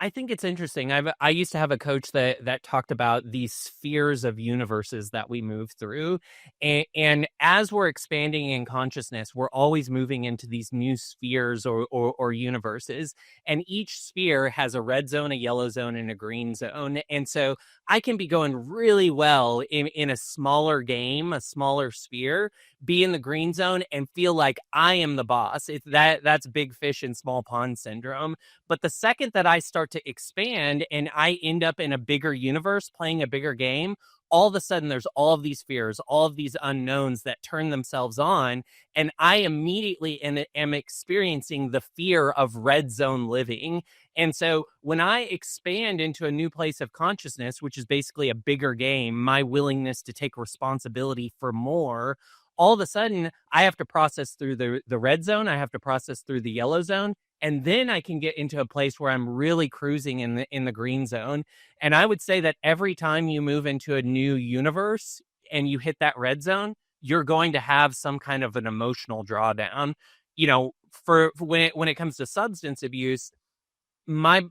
I think it's interesting. I used to have a coach that talked about these spheres of universes that we move through, and as we're expanding in consciousness, we're always moving into these new spheres or universes, and each sphere has a red zone, a yellow zone, and a green zone. And so I can be going really well in a smaller game, a smaller sphere, be in the green zone, and feel like I am the boss. That's big fish in small pond syndrome. But the second that I start to expand and I end up in a bigger universe playing a bigger game, all of a sudden there's all of these fears, all of these unknowns that turn themselves on. And I immediately am experiencing the fear of red zone living. And so when I expand into a new place of consciousness, which is basically a bigger game, my willingness to take responsibility for more, all of a sudden I have to process through the red zone. I have to process through the yellow zone. And then I can get into a place where I'm really cruising in the green zone. And I would say that every time you move into a new universe and you hit that red zone, you're going to have some kind of an emotional drawdown. For when it comes to substance abuse, my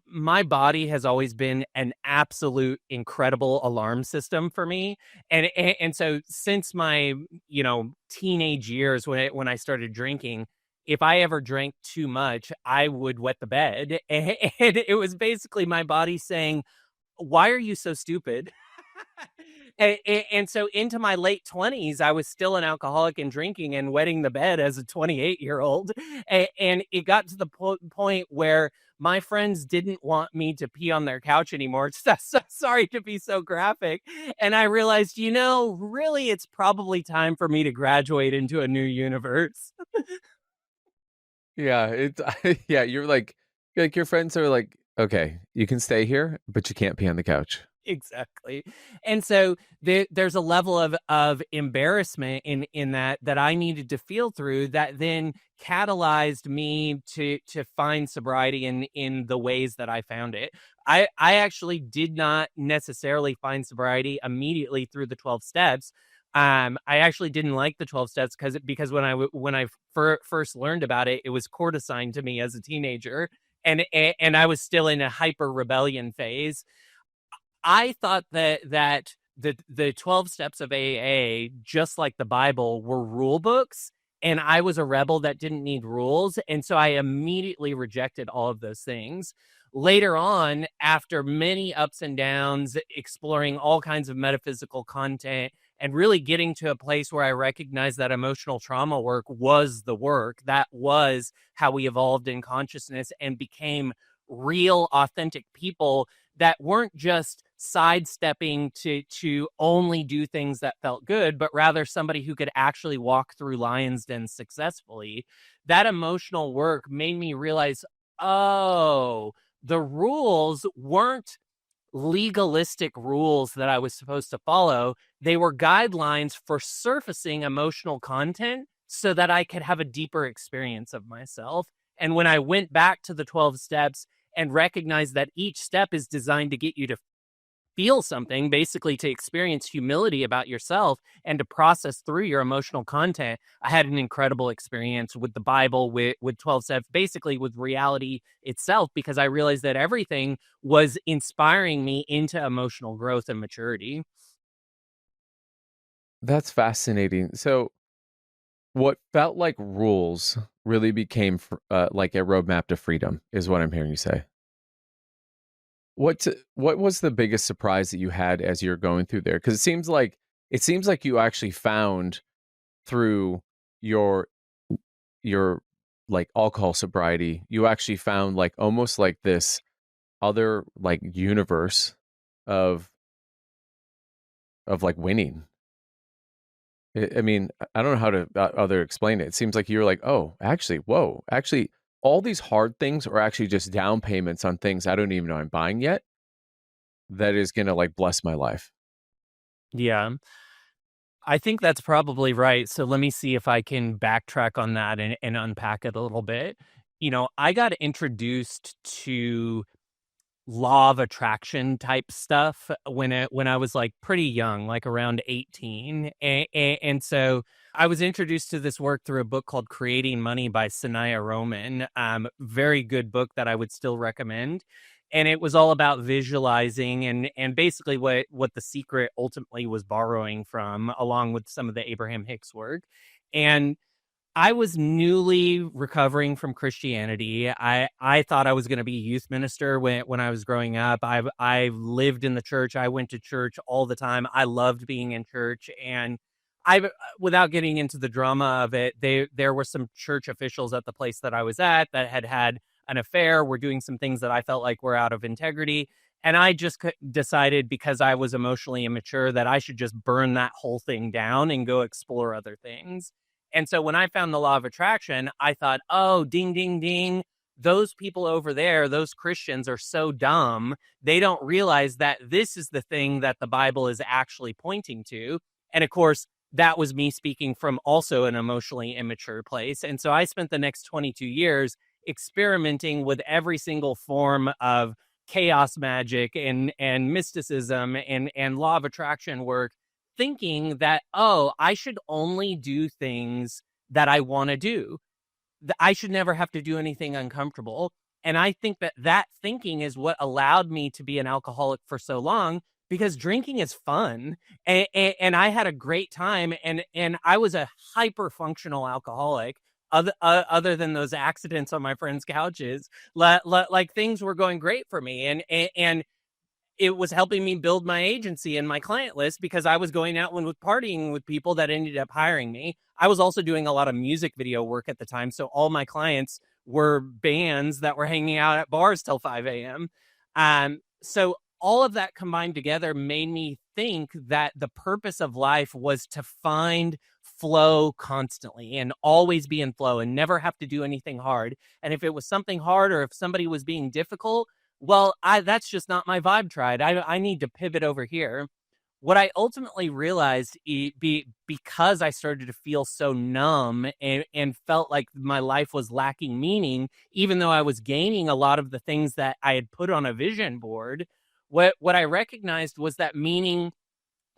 body has always been an absolute incredible alarm system for me. And so since my, teenage years when I started drinking, if I ever drank too much, I would wet the bed. And it was basically my body saying, "Why are you so stupid?" And so into my late 20s, I was still an alcoholic and drinking and wetting the bed as a 28-year-old. And it got to the point where my friends didn't want me to pee on their couch anymore. So sorry to be so graphic. And I realized, really, it's probably time for me to graduate into a new universe. Yeah, it's yeah, you're like your friends are like, "Okay, you can stay here, but you can't pee on the couch." Exactly. And so there's a level of embarrassment in that I needed to feel through that then catalyzed me to find sobriety in the ways that I found it. I actually did not necessarily find sobriety immediately through the 12 steps. I actually didn't like the 12 steps because when I first learned about it, it was courtesign to me as a teenager, and I was still in a hyper rebellion phase. I thought that the 12 steps of AA, just like the Bible, were rule books, and I was a rebel that didn't need rules, and so I immediately rejected all of those things. Later on, after many ups and downs, exploring all kinds of metaphysical content and really getting to a place where I recognized that emotional trauma work was the work, that was how we evolved in consciousness and became real, authentic people that weren't just sidestepping to only do things that felt good, but rather somebody who could actually walk through lions den successfully. That emotional work made me realize, oh, the rules weren't legalistic rules that I was supposed to follow. They were guidelines for surfacing emotional content so that I could have a deeper experience of myself. And when I went back to the 12 steps and recognized that each step is designed to get you to feel something, basically to experience humility about yourself and to process through your emotional content, I had an incredible experience with the Bible, with 12 steps, basically with reality itself, because I realized that everything was inspiring me into emotional growth and maturity. That's fascinating. So, what felt like rules really became like a roadmap to freedom, is what I'm hearing you say. What was the biggest surprise that you had as you're going through there? Because it seems like you actually found through your your like alcohol sobriety, you actually found like almost like this other like universe of like winning. I mean, I don't know how to other explain it. It seems like you're like, oh, actually, whoa, actually, all these hard things are actually just down payments on things I don't even know I'm buying yet. That is gonna like bless my life. Yeah, I think that's probably right. So let me see if I can backtrack on that and unpack it a little bit. I got introduced to law of attraction type stuff when I was like pretty young, like around 18. And so I was introduced to this work through a book called Creating Money by Sanaya Roman. Very good book that I would still recommend. and it was all about visualizing and basically what The Secret ultimately was borrowing from, along with some of the Abraham Hicks work. And I was newly recovering from Christianity. I thought I was going to be a youth minister when I was growing up. I lived in the church. I went to church all the time. I loved being in church, and I, without getting into the drama of it, there were some church officials at the place that I was at that had an affair, were doing some things that I felt like were out of integrity. And I just decided, because I was emotionally immature, that I should just burn that whole thing down and go explore other things. And so when I found the law of attraction, I thought, oh, ding, ding, ding. Those people over there, those Christians, are so dumb. They don't realize that this is the thing that the Bible is actually pointing to. And of course, that was me speaking from also an emotionally immature place. And so I spent the next 22 years experimenting with every single form of chaos magic and mysticism and law of attraction work, thinking that, oh, I should only do things that I want to do. I should never have to do anything uncomfortable. And I think that that thinking is what allowed me to be an alcoholic for so long, because drinking is fun. And I had a great time. And I was a hyper functional alcoholic. Other than those accidents on my friends' couches, like things were going great for me. And it was helping me build my agency and my client list, because I was going out and with partying with people that ended up hiring me. I was also doing a lot of music video work at the time. So all my clients were bands that were hanging out at bars till 5 a.m. So all of that combined together made me think that the purpose of life was to find flow constantly and always be in flow and never have to do anything hard. And if it was something hard, or if somebody was being difficult, well, that's just not my vibe tribe. I need to pivot over here. What I ultimately realized, because I started to feel so numb and felt like my life was lacking meaning, even though I was gaining a lot of the things that I had put on a vision board, what I recognized was that meaning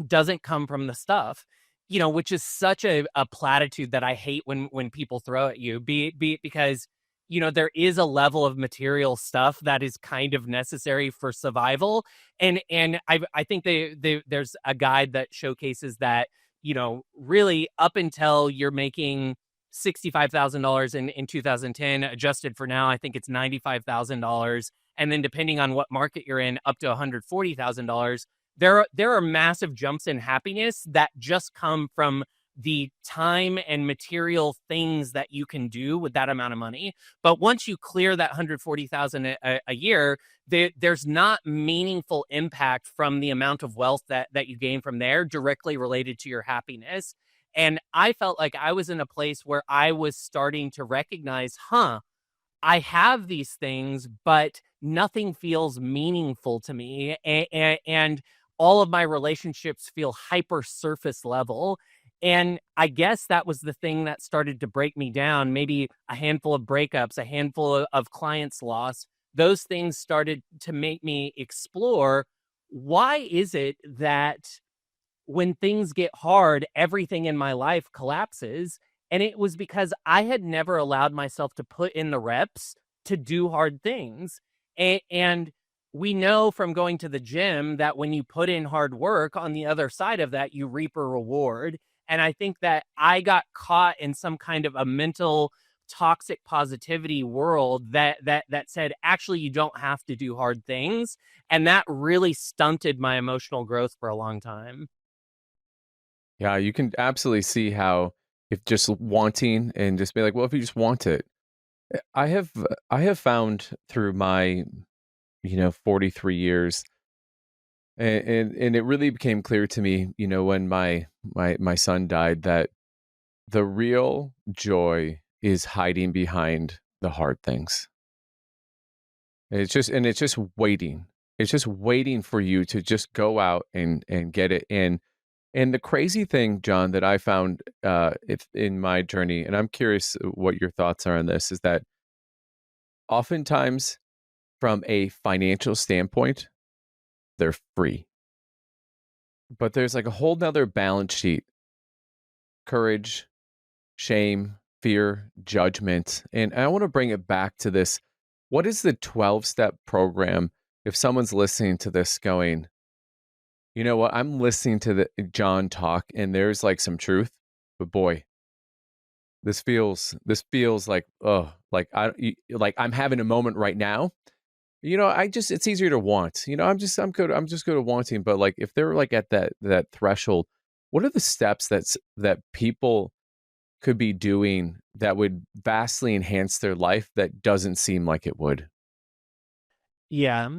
doesn't come from the stuff, which is such a platitude that I hate when people throw at you, because there is a level of material stuff that is kind of necessary for survival. And I think there's a guide that showcases that, really up until you're making $65,000 in 2010, adjusted for now, I think it's $95,000. And then depending on what market you're in, up to $140,000. There are massive jumps in happiness that just come from the time and material things that you can do with that amount of money. But once you clear that 140,000 a year, there's not meaningful impact from the amount of wealth that you gain from there directly related to your happiness. And I felt like I was in a place where I was starting to recognize, I have these things, but nothing feels meaningful to me. And all of my relationships feel hyper surface level. And I guess that was the thing that started to break me down. Maybe a handful of breakups, a handful of clients lost. Those things started to make me explore, why is it that when things get hard, everything in my life collapses? And it was because I had never allowed myself to put in the reps to do hard things. And we know from going to the gym that when you put in hard work, on the other side of that, you reap a reward. And I think that I got caught in some kind of a mental toxic positivity world that said, actually, you don't have to do hard things. And that really stunted my emotional growth for a long time. Yeah, you can absolutely see how, if just wanting and just be like, well, if you just want it. I have found through my 43 years, and it really became clear to me, when my son died, that the real joy is hiding behind the hard things. It's just waiting. It's just waiting for you to just go out and get it in. And the crazy thing, John, that I found if in my journey, and I'm curious what your thoughts are on this, is that oftentimes, from a financial standpoint, they're free. But there's like a whole nother balance sheet: courage, shame, fear, judgment. And I want to bring it back to this. What is the 12-step program if someone's listening to this going, you know what, I'm listening to the Jon talk and there's like some truth, but boy, this feels like, oh, like like I'm having a moment right now. I just, it's easier to want. I'm just good at wanting, but like if they're like at that threshold, what are the steps that people could be doing that would vastly enhance their life that doesn't seem like it would? Yeah.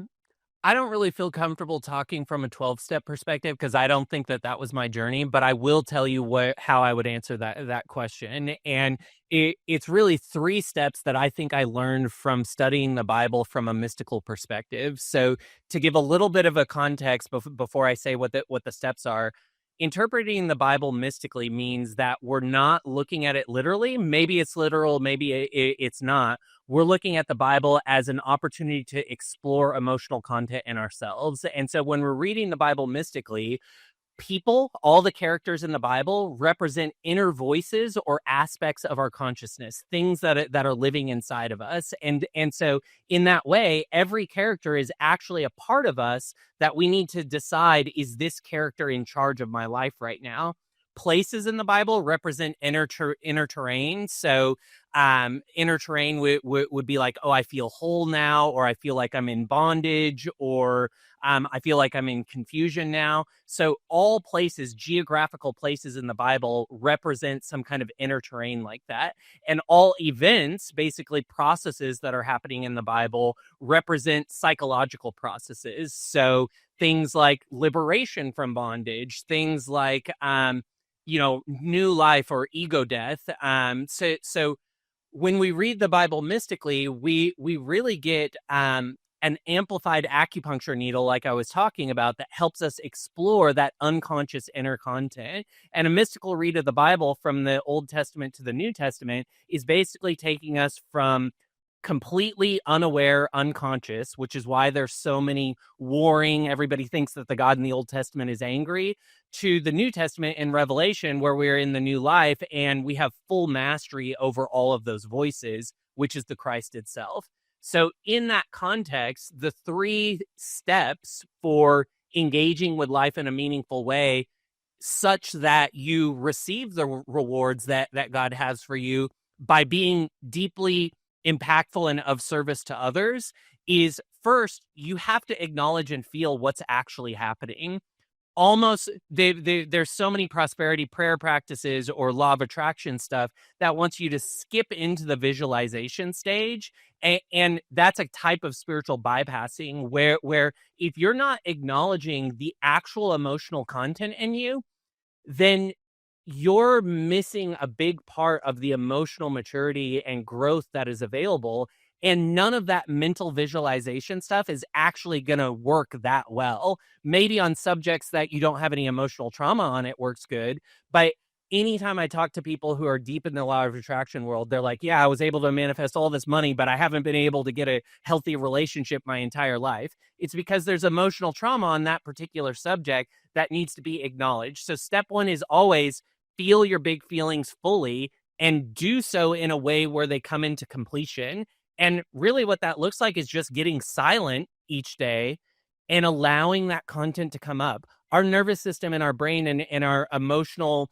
I don't really feel comfortable talking from a 12-step perspective because I don't think that that was my journey, but I will tell you how I would answer that question. And it's really 3 steps that I think I learned from studying the Bible from a mystical perspective. So to give a little bit of a context before I say what the steps are, interpreting the Bible mystically means that we're not looking at it literally. Maybe it's literal, maybe it's not. We're looking at the Bible as an opportunity to explore emotional content in ourselves. And so when we're reading the Bible mystically, people, all the characters in the Bible represent inner voices or aspects of our consciousness, things that are living inside of us. And so in that way, every character is actually a part of us that we need to decide, is this character in charge of my life right now? Places in the Bible represent inner terrain. So inner terrain would be like, oh, I feel whole now, or I feel like I'm in bondage, or I feel like I'm in confusion now. So all places, geographical places in the Bible, represent some kind of inner terrain like that. And all events, basically processes that are happening in the Bible, represent psychological processes. So things like liberation from bondage, things like new life or ego death. So when we read the Bible mystically, we really get an amplified acupuncture needle, like I was talking about, that helps us explore that unconscious inner content. And a mystical read of the Bible from the Old Testament to the New Testament is basically taking us from completely unaware, unconscious, which is why there's so many warring. Everybody thinks that the God in the Old Testament is angry, to the New Testament in Revelation, where we're in the new life and we have full mastery over all of those voices, which is the Christ itself. So, in that context, the 3 steps for engaging with life in a meaningful way, such that you receive the rewards that God has for you by being deeply impactful and of service to others, is first, you have to acknowledge and feel what's actually happening. Almost, there's so many prosperity prayer practices or law of attraction stuff that wants you to skip into the visualization stage, and that's a type of spiritual bypassing where if you're not acknowledging the actual emotional content in you, then you're missing a big part of the emotional maturity and growth that is available. And none of that mental visualization stuff is actually going to work that well. Maybe on subjects that you don't have any emotional trauma on, it works good. But anytime I talk to people who are deep in the law of attraction world, they're like, yeah, I was able to manifest all this money, but I haven't been able to get a healthy relationship my entire life. It's because there's emotional trauma on that particular subject that needs to be acknowledged. So step 1 is always feel your big feelings fully, and do so in a way where they come into completion. And really what that looks like is just getting silent each day and allowing that content to come up. Our nervous system and our brain and our emotional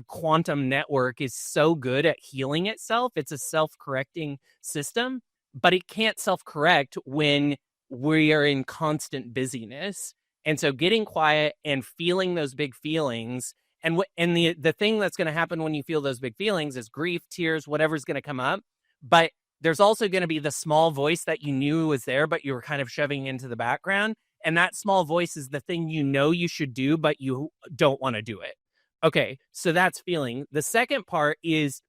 quantum network is so good at healing itself. It's a self-correcting system, but it can't self-correct when we are in constant busyness. And so getting quiet and feeling those big feelings, and the thing that's going to happen when you feel those big feelings is grief, tears, whatever's going to come up. But there's also going to be the small voice that you knew was there, but you were kind of shoving into the background. And that small voice is the thing you know you should do, but you don't want to do it. Okay, so that's feeling. The second part is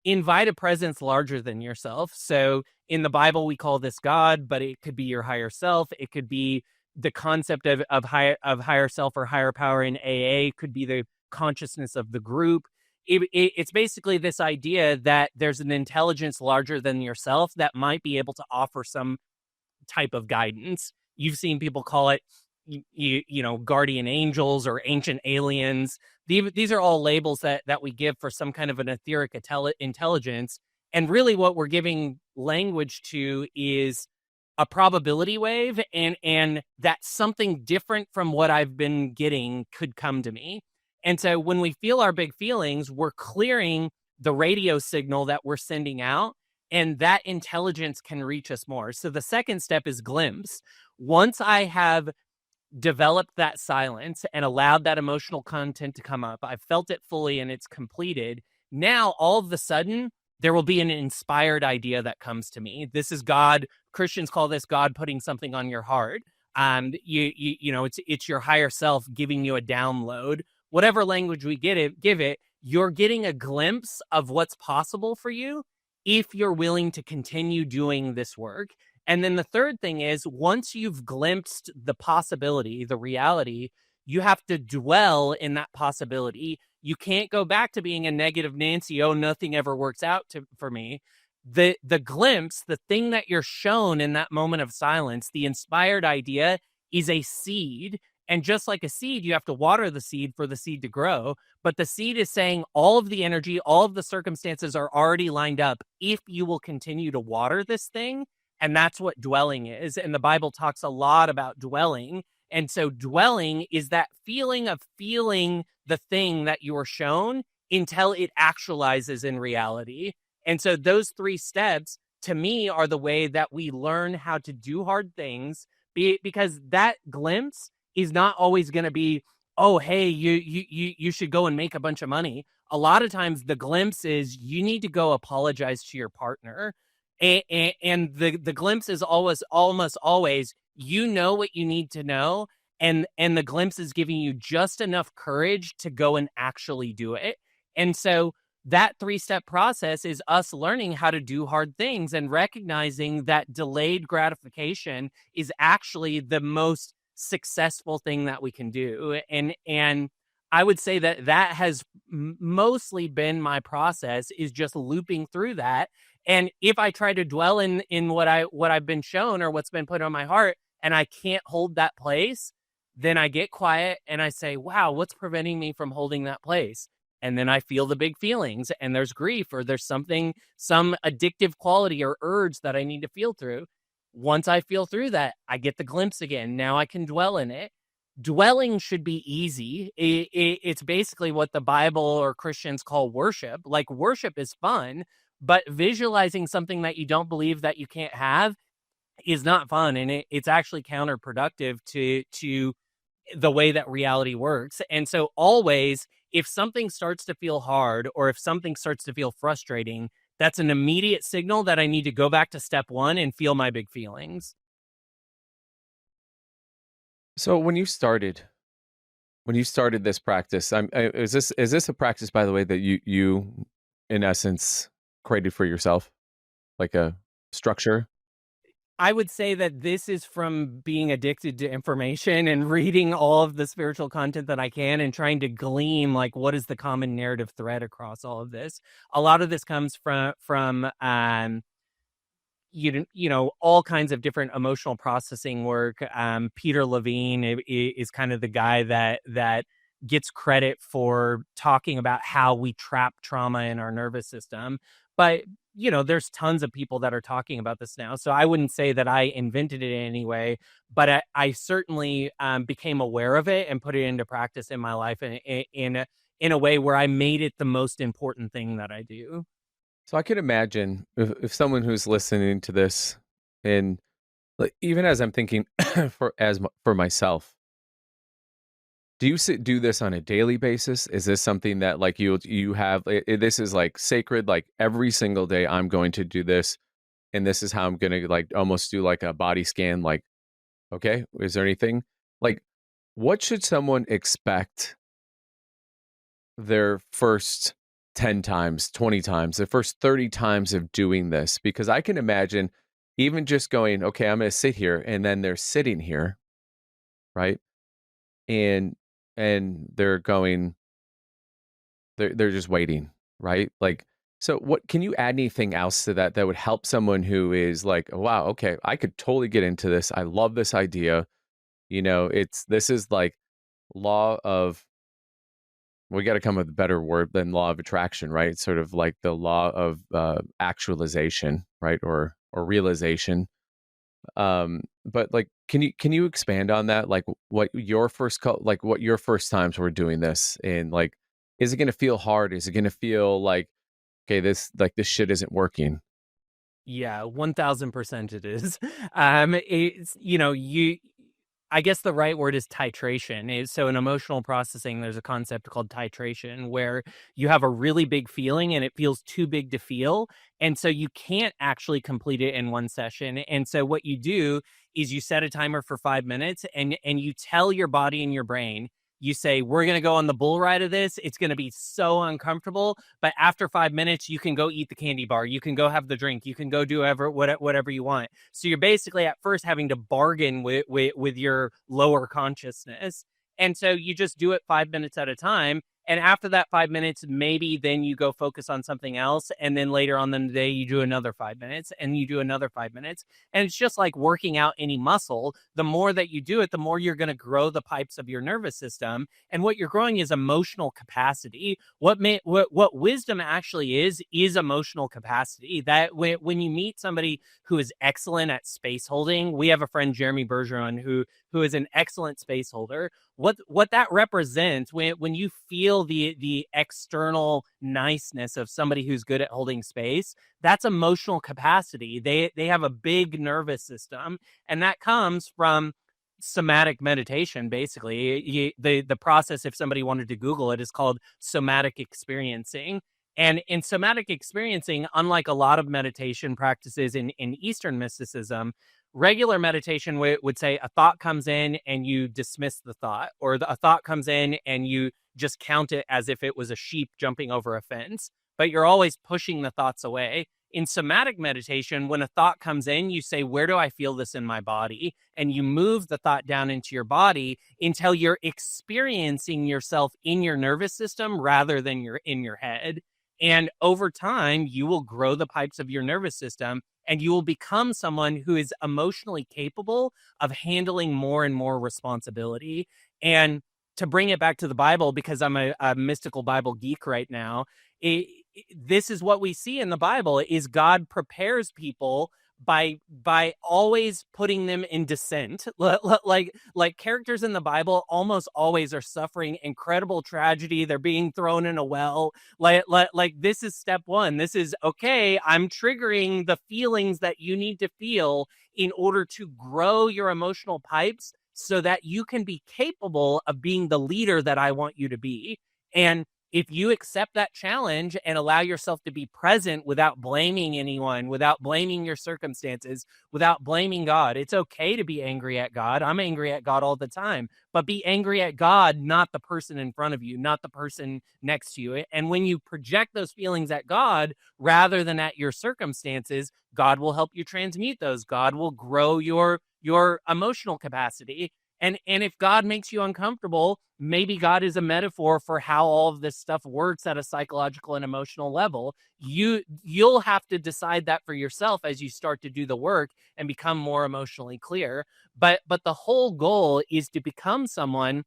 invite a presence larger than yourself. So in the Bible, we call this God, but it could be your higher self. It could be the concept of higher self or higher power in AA. It could be the consciousness of the group. It's basically this idea that there's an intelligence larger than yourself that might be able to offer some type of guidance. You've seen people call it, guardian angels or ancient aliens. These are all labels that we give for some kind of an etheric intelligence. And really what we're giving language to is a probability wave, and that something different from what I've been getting could come to me. And so when we feel our big feelings, we're clearing the radio signal that we're sending out, and that intelligence can reach us more. So the second step is glimpse. Once I have developed that silence and allowed that emotional content to come up, I've felt it fully and it's completed. Now, all of a sudden, there will be an inspired idea that comes to me. This is God. Christians call this God putting something on your heart. It's your higher self giving you a download. Whatever language we give it, you're getting a glimpse of what's possible for you if you're willing to continue doing this work. And then the third thing is, once you've glimpsed the possibility, the reality, you have to dwell in that possibility. You can't go back to being a negative Nancy. Oh, nothing ever works out for me. The glimpse, the thing that you're shown in that moment of silence, the inspired idea is a seed. And just like a seed, you have to water the seed for the seed to grow. But the seed is saying all of the energy, all of the circumstances are already lined up if you will continue to water this thing. And that's what dwelling is. And the Bible talks a lot about dwelling. And so dwelling is that feeling of feeling the thing that you are shown until it actualizes in reality. And so those three steps, to me, are the way that we learn how to do hard things, because that glimpse is not always going to be, oh, hey, you should go and make a bunch of money. A lot of times the glimpse is you need to go apologize to your partner. And the glimpse is almost always, you know what you need to know, and the glimpse is giving you just enough courage to go and actually do it. And so that 3-step process is us learning how to do hard things and recognizing that delayed gratification is actually the most successful thing that we can do. And I would say that has mostly been my process, is just looping through that. And if I try to dwell in what I've been shown or what's been put on my heart, and I can't hold that place, then I get quiet and I say, wow, what's preventing me from holding that place? And then I feel the big feelings, and there's grief, or there's some addictive quality or urge that I need to feel through. Once I feel through that, I get the glimpse again. Now I can dwell in it. Dwelling should be easy. It's basically what the Bible or Christians call worship. Like, worship is fun, but visualizing something that you don't believe that you can't have is not fun, and it's actually counterproductive to the way that reality works. And so always, if something starts to feel hard or if something starts to feel frustrating, that's an immediate signal that I need to go back to step 1 and feel my big feelings. So when you started this practice, is this a practice, by the way, that you in essence created for yourself, like a structure? I would say that this is from being addicted to information and reading all of the spiritual content that I can and trying to glean, like, what is the common narrative thread across all of this. A lot of this comes from all kinds of different emotional processing work. Peter Levine is kind of the guy that gets credit for talking about how we trap trauma in our nervous system. But there's tons of people that are talking about this now. So I wouldn't say that I invented it in any way, but I certainly became aware of it and put it into practice in my life in a way where I made it the most important thing that I do. So I could imagine if someone who's listening to this, and like, even as I'm thinking for myself, do you do this on a daily basis? Is this something that, like, you have? This is like sacred. Like, every single day, I'm going to do this, and this is how I'm going to, like, almost do like a body scan. Like, okay, is there anything, like, what should someone expect their first 10 times, 20 times, the first 30 times of doing this? Because I can imagine even just going, okay, I'm going to sit here, and then they're sitting here, right? And they're going, they're just waiting, right? Like, so what can you add anything else to that would help someone who is like, oh, wow, okay, I could totally get into this. I love this idea. This is like law of, we got to come with a better word than law of attraction, right? Sort of like the law of actualization, right? Or realization. But like, can you expand on that? Like, what your what your first times were doing this, and like, is it going to feel hard? Is it going to feel like, okay, this shit isn't working? Yeah, 1000% it is. It's, I guess the right word is titration. So in emotional processing, there's a concept called titration where you have a really big feeling and it feels too big to feel. And so you can't actually complete it in one session. And so what you do is you set a timer for 5 minutes and you tell your body and your brain, you say, we're going to go on the bull ride of this. It's going to be so uncomfortable. But after 5 minutes, you can go eat the candy bar. You can go have the drink. You can go do whatever you want. So you're basically at first having to bargain with your lower consciousness. And so you just do it 5 minutes at a time. And after that 5 minutes, maybe then you go focus on something else. And then later on in the day, you do another 5 minutes and you do another 5 minutes. And it's just like working out any muscle. The more that you do it, the more you're going to grow the pipes of your nervous system. And what you're growing is emotional capacity. What wisdom actually is emotional capacity. That when you meet somebody who is excellent at space holding, we have a friend, Jeremy Bergeron, who is an excellent space holder. What that represents, when you feel the external niceness of somebody who's good at holding space, that's emotional capacity. They have a big nervous system, and that comes from somatic meditation. Basically, the process, if somebody wanted to Google it, is called somatic experiencing. And in somatic experiencing, unlike a lot of meditation practices in Eastern mysticism, regular meditation would say a thought comes in and you dismiss the thought, or a thought comes in and you just count it as if it was a sheep jumping over a fence, but you're always pushing the thoughts away. In somatic meditation, when a thought comes in, you say, where do I feel this in my body? And you move the thought down into your body until you're experiencing yourself in your nervous system rather than you're in your head. And over time, you will grow the pipes of your nervous system and you will become someone who is emotionally capable of handling more and more responsibility. And to bring it back to the Bible, because I'm a mystical Bible geek right now, this is what we see in the Bible: is God prepares people by always putting them in descent. Like characters in the Bible almost always are suffering incredible tragedy. They're being thrown in a well. Like this is step one. This is, okay, I'm triggering the feelings that you need to feel in order to grow your emotional pipes so that you can be capable of being the leader that I want you to be. And if you accept that challenge and allow yourself to be present without blaming anyone, without blaming your circumstances, without blaming God, it's okay to be angry at God. I'm angry at God all the time, but be angry at God, not the person in front of you, not the person next to you. And when you project those feelings at God rather than at your circumstances, God will help you transmute those. God will grow your emotional capacity. And if God makes you uncomfortable, maybe God is a metaphor for how all of this stuff works at a psychological and emotional level. You'll have to decide that for yourself as you start to do the work and become more emotionally clear. But the whole goal is to become someone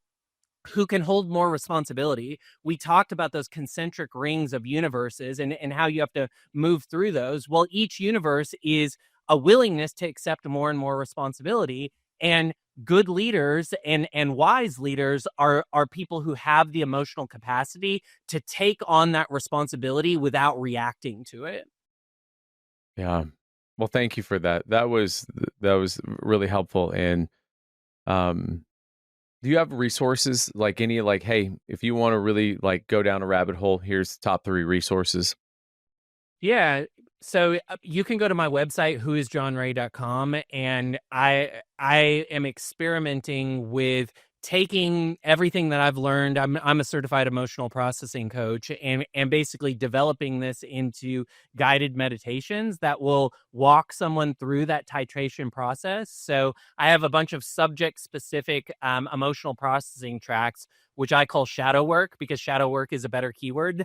who can hold more responsibility. We talked about those concentric rings of universes and how you have to move through those. Well, each universe is a willingness to accept more and more responsibility. And good leaders and wise leaders are people who have the emotional capacity to take on that responsibility without reacting to it. Yeah. Well, thank you for that. That was really helpful. And um, do you have resources, like any, like, hey, if you want to really like go down a rabbit hole, here's top 3 resources. Yeah. So you can go to my website, whoisjonray.com, and I am experimenting with taking everything that I've learned. I'm a certified emotional processing coach, and basically developing this into guided meditations that will walk someone through that titration process. So I have a bunch of subject specific emotional processing tracks, which I call shadow work, because shadow work is a better keyword.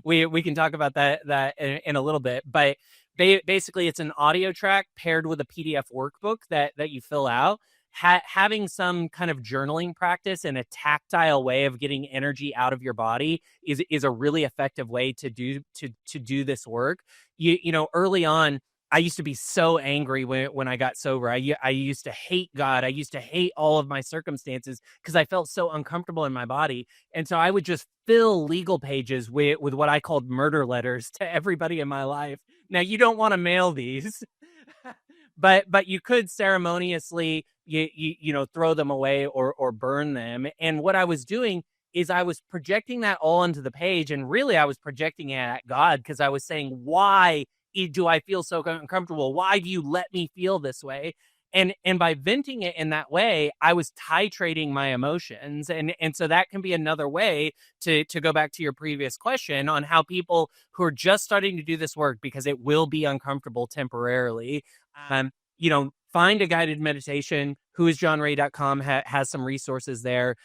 We can talk about that in a little bit, but basically it's an audio track paired with a PDF workbook that you fill out. Having some kind of journaling practice and a tactile way of getting energy out of your body is a really effective way to do this work. Early on, I used to be so angry when I got sober. I used to hate God. I used to hate all of my circumstances because I felt so uncomfortable in my body. And so I would just fill legal pages with what I called murder letters to everybody in my life. Now you don't want to mail these, but you could ceremoniously throw them away or burn them. And what I was doing is I was projecting that all onto the page, and really I was projecting it at God because I was saying, why do I feel so uncomfortable? Why do you let me feel this way? And by venting it in that way, I was titrating my emotions. And so that can be another way to go back to your previous question on how people who are just starting to do this work, because it will be uncomfortable temporarily, find a guided meditation. Whoisjohnray.com has some resources there.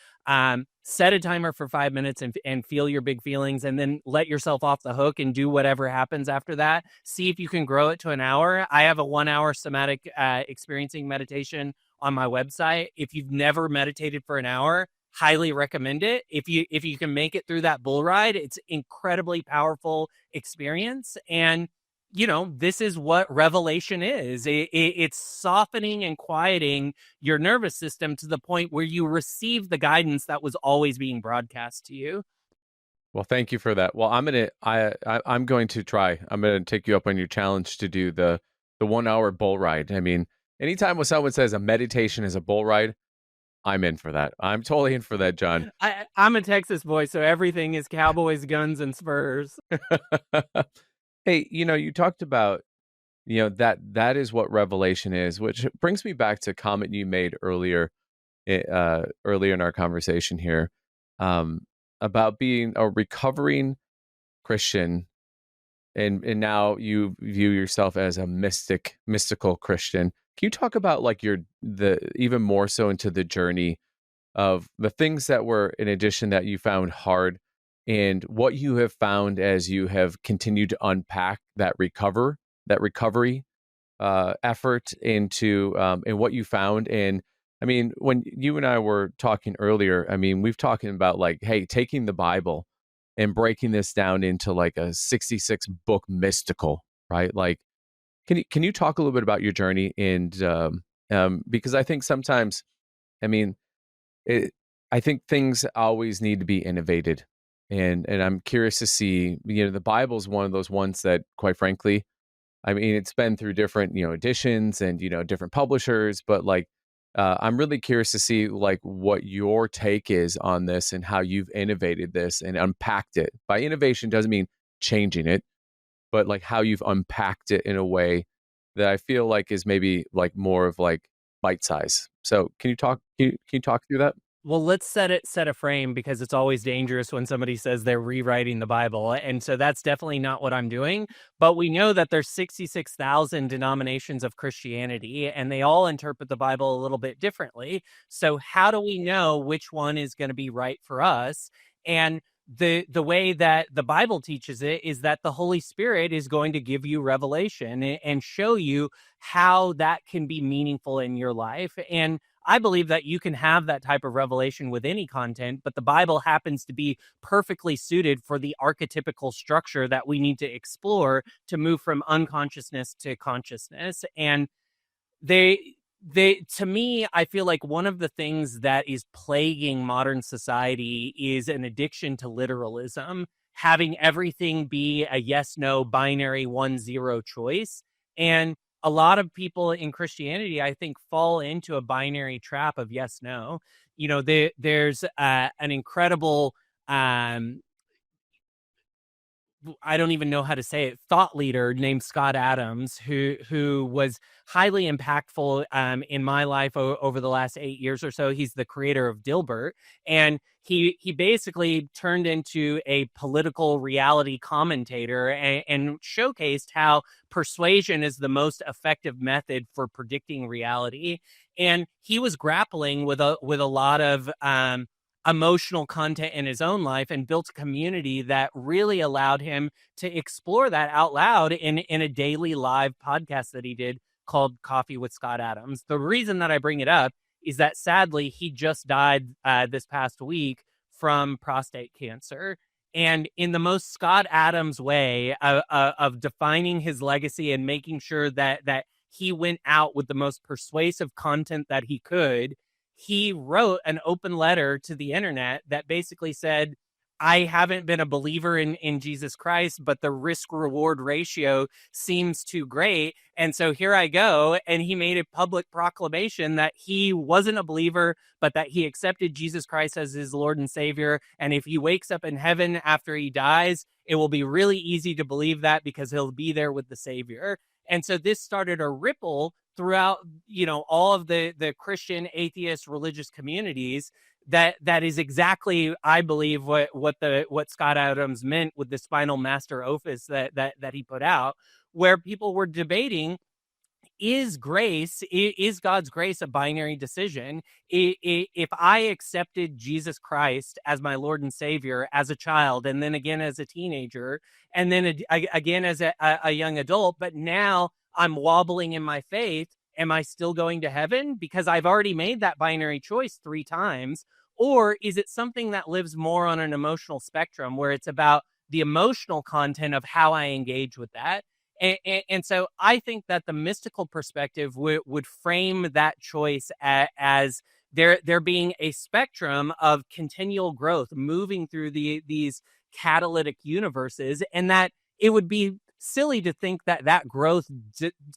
Set a timer for 5 minutes and feel your big feelings, and then let yourself off the hook and do whatever happens after that. See if you can grow it to an hour. I have a 1 hour somatic experiencing meditation on my website. If you've never meditated for an hour, highly recommend it. If you can make it through that bull ride, it's incredibly powerful experience. And this is what revelation is. It's softening and quieting your nervous system to the point where you receive the guidance that was always being broadcast to you. Well, thank you for that. Well, I'm going to try. I'm gonna take you up on your challenge to do the 1 hour bull ride. I mean, anytime when someone says a meditation is a bull ride, I'm in for that. I'm totally in for that, Jon. I'm a Texas boy, so everything is cowboys, guns, and spurs. Hey, you talked about, that is what revelation is, which brings me back to a comment you made earlier in our conversation here, um, about being a recovering Christian, and now you view yourself as a mystical Christian. Can you talk about like the even more so into the journey of the things that were in addition that you found hard, and what you have found as you have continued to unpack that recovery effort into, and what you found? And I mean, when you and I were talking earlier, I mean, we've talking about like, hey, taking the Bible and breaking this down into like a 66 book mystical, right? Like, can you talk a little bit about your journey? And because I think sometimes, I mean, it, I think things always need to be innovated, and I'm curious to see. The Bible is one of those ones that, quite frankly, I mean, it's been through different, editions and, different publishers, but like, I'm really curious to see like what your take is on this and how you've innovated this and unpacked it. By innovation doesn't mean changing it, but like how you've unpacked it in a way that I feel like is maybe like more of like bite size. So can you talk through that? Well, let's set a frame, because it's always dangerous when somebody says they're rewriting the Bible. And so that's definitely not what I'm doing. But we know that there's 66,000 denominations of Christianity, and they all interpret the Bible a little bit differently. So how do we know which one is going to be right for us? And the way that the Bible teaches it is that the Holy Spirit is going to give you revelation and show you how that can be meaningful in your life. And I believe that you can have that type of revelation with any content, but the Bible happens to be perfectly suited for the archetypical structure that we need to explore to move from unconsciousness to consciousness. And they to me, I feel like one of the things that is plaguing modern society is an addiction to literalism, having everything be a yes no binary 1-0 choice. And a lot of people in Christianity, I think, fall into a binary trap of yes no. There's an incredible, I don't even know how to say it, thought leader named Scott Adams, who was highly impactful in my life over the last 8 years or so. He's the creator of Dilbert, and he basically turned into a political reality commentator and showcased how persuasion is the most effective method for predicting reality. And he was grappling with a lot of emotional content in his own life, and built a community that really allowed him to explore that out loud in a daily live podcast that he did called Coffee with Scott Adams. The reason that I bring it up is that sadly he just died this past week from prostate cancer. And in the most Scott Adams way of defining his legacy and making sure that he went out with the most persuasive content that he could, he wrote an open letter to the internet that basically said, I haven't been a believer in Jesus Christ, but the risk reward ratio seems too great. And so here I go. And he made a public proclamation that he wasn't a believer, but that he accepted Jesus Christ as his Lord and Savior. And if he wakes up in heaven after he dies, it will be really easy to believe that because he'll be there with the Savior. And so this started a ripple throughout, all of the Christian, atheist, religious communities. That is exactly, I believe, what Scott Adams meant with the Spinal Master Opus that he put out, where people were debating, is God's grace a binary decision? If I accepted Jesus Christ as my Lord and Savior as a child, and then again as a teenager, and then again as a young adult, but now I'm wobbling in my faith, am I still going to heaven because I've already made that binary choice 3 times? Or is it something that lives more on an emotional spectrum where it's about the emotional content of how I engage with that? And so I think that the mystical perspective would frame that choice as there being a spectrum of continual growth moving through these catalytic universes, and that it would be silly to think that growth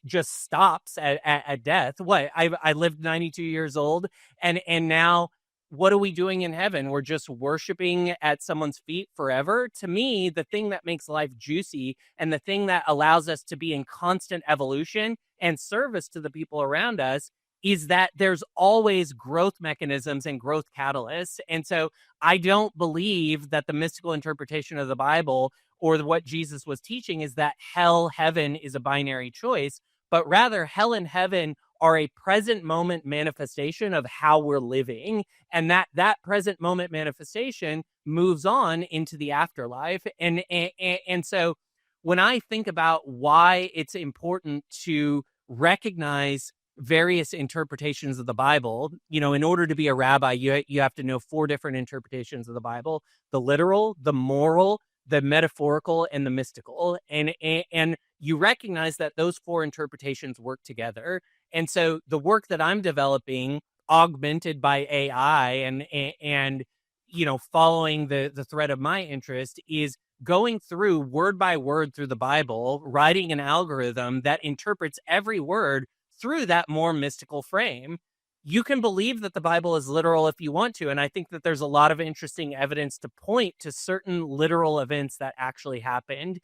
just stops at death. I lived 92 years old, and now what are we doing in heaven? We're just worshiping at someone's feet forever. To me, the thing that makes life juicy and the thing that allows us to be in constant evolution and service to the people around us is that there's always growth mechanisms and growth catalysts. And so I don't believe that the mystical interpretation of the Bible or what Jesus was teaching is that hell, heaven is a binary choice, but rather hell and heaven are a present moment manifestation of how we're living, and that present moment manifestation moves on into the afterlife. And so when I think about why it's important to recognize various interpretations of the Bible, in order to be a rabbi, you have to know 4 different interpretations of the Bible: the literal, the moral, the metaphorical, and the mystical. And you recognize that those 4 interpretations work together. And so the work that I'm developing, augmented by AI and following the thread of my interest, is going through word by word through the Bible, writing an algorithm that interprets every word through that more mystical frame. You can believe that the Bible is literal if you want to, and I think that there's a lot of interesting evidence to point to certain literal events that actually happened.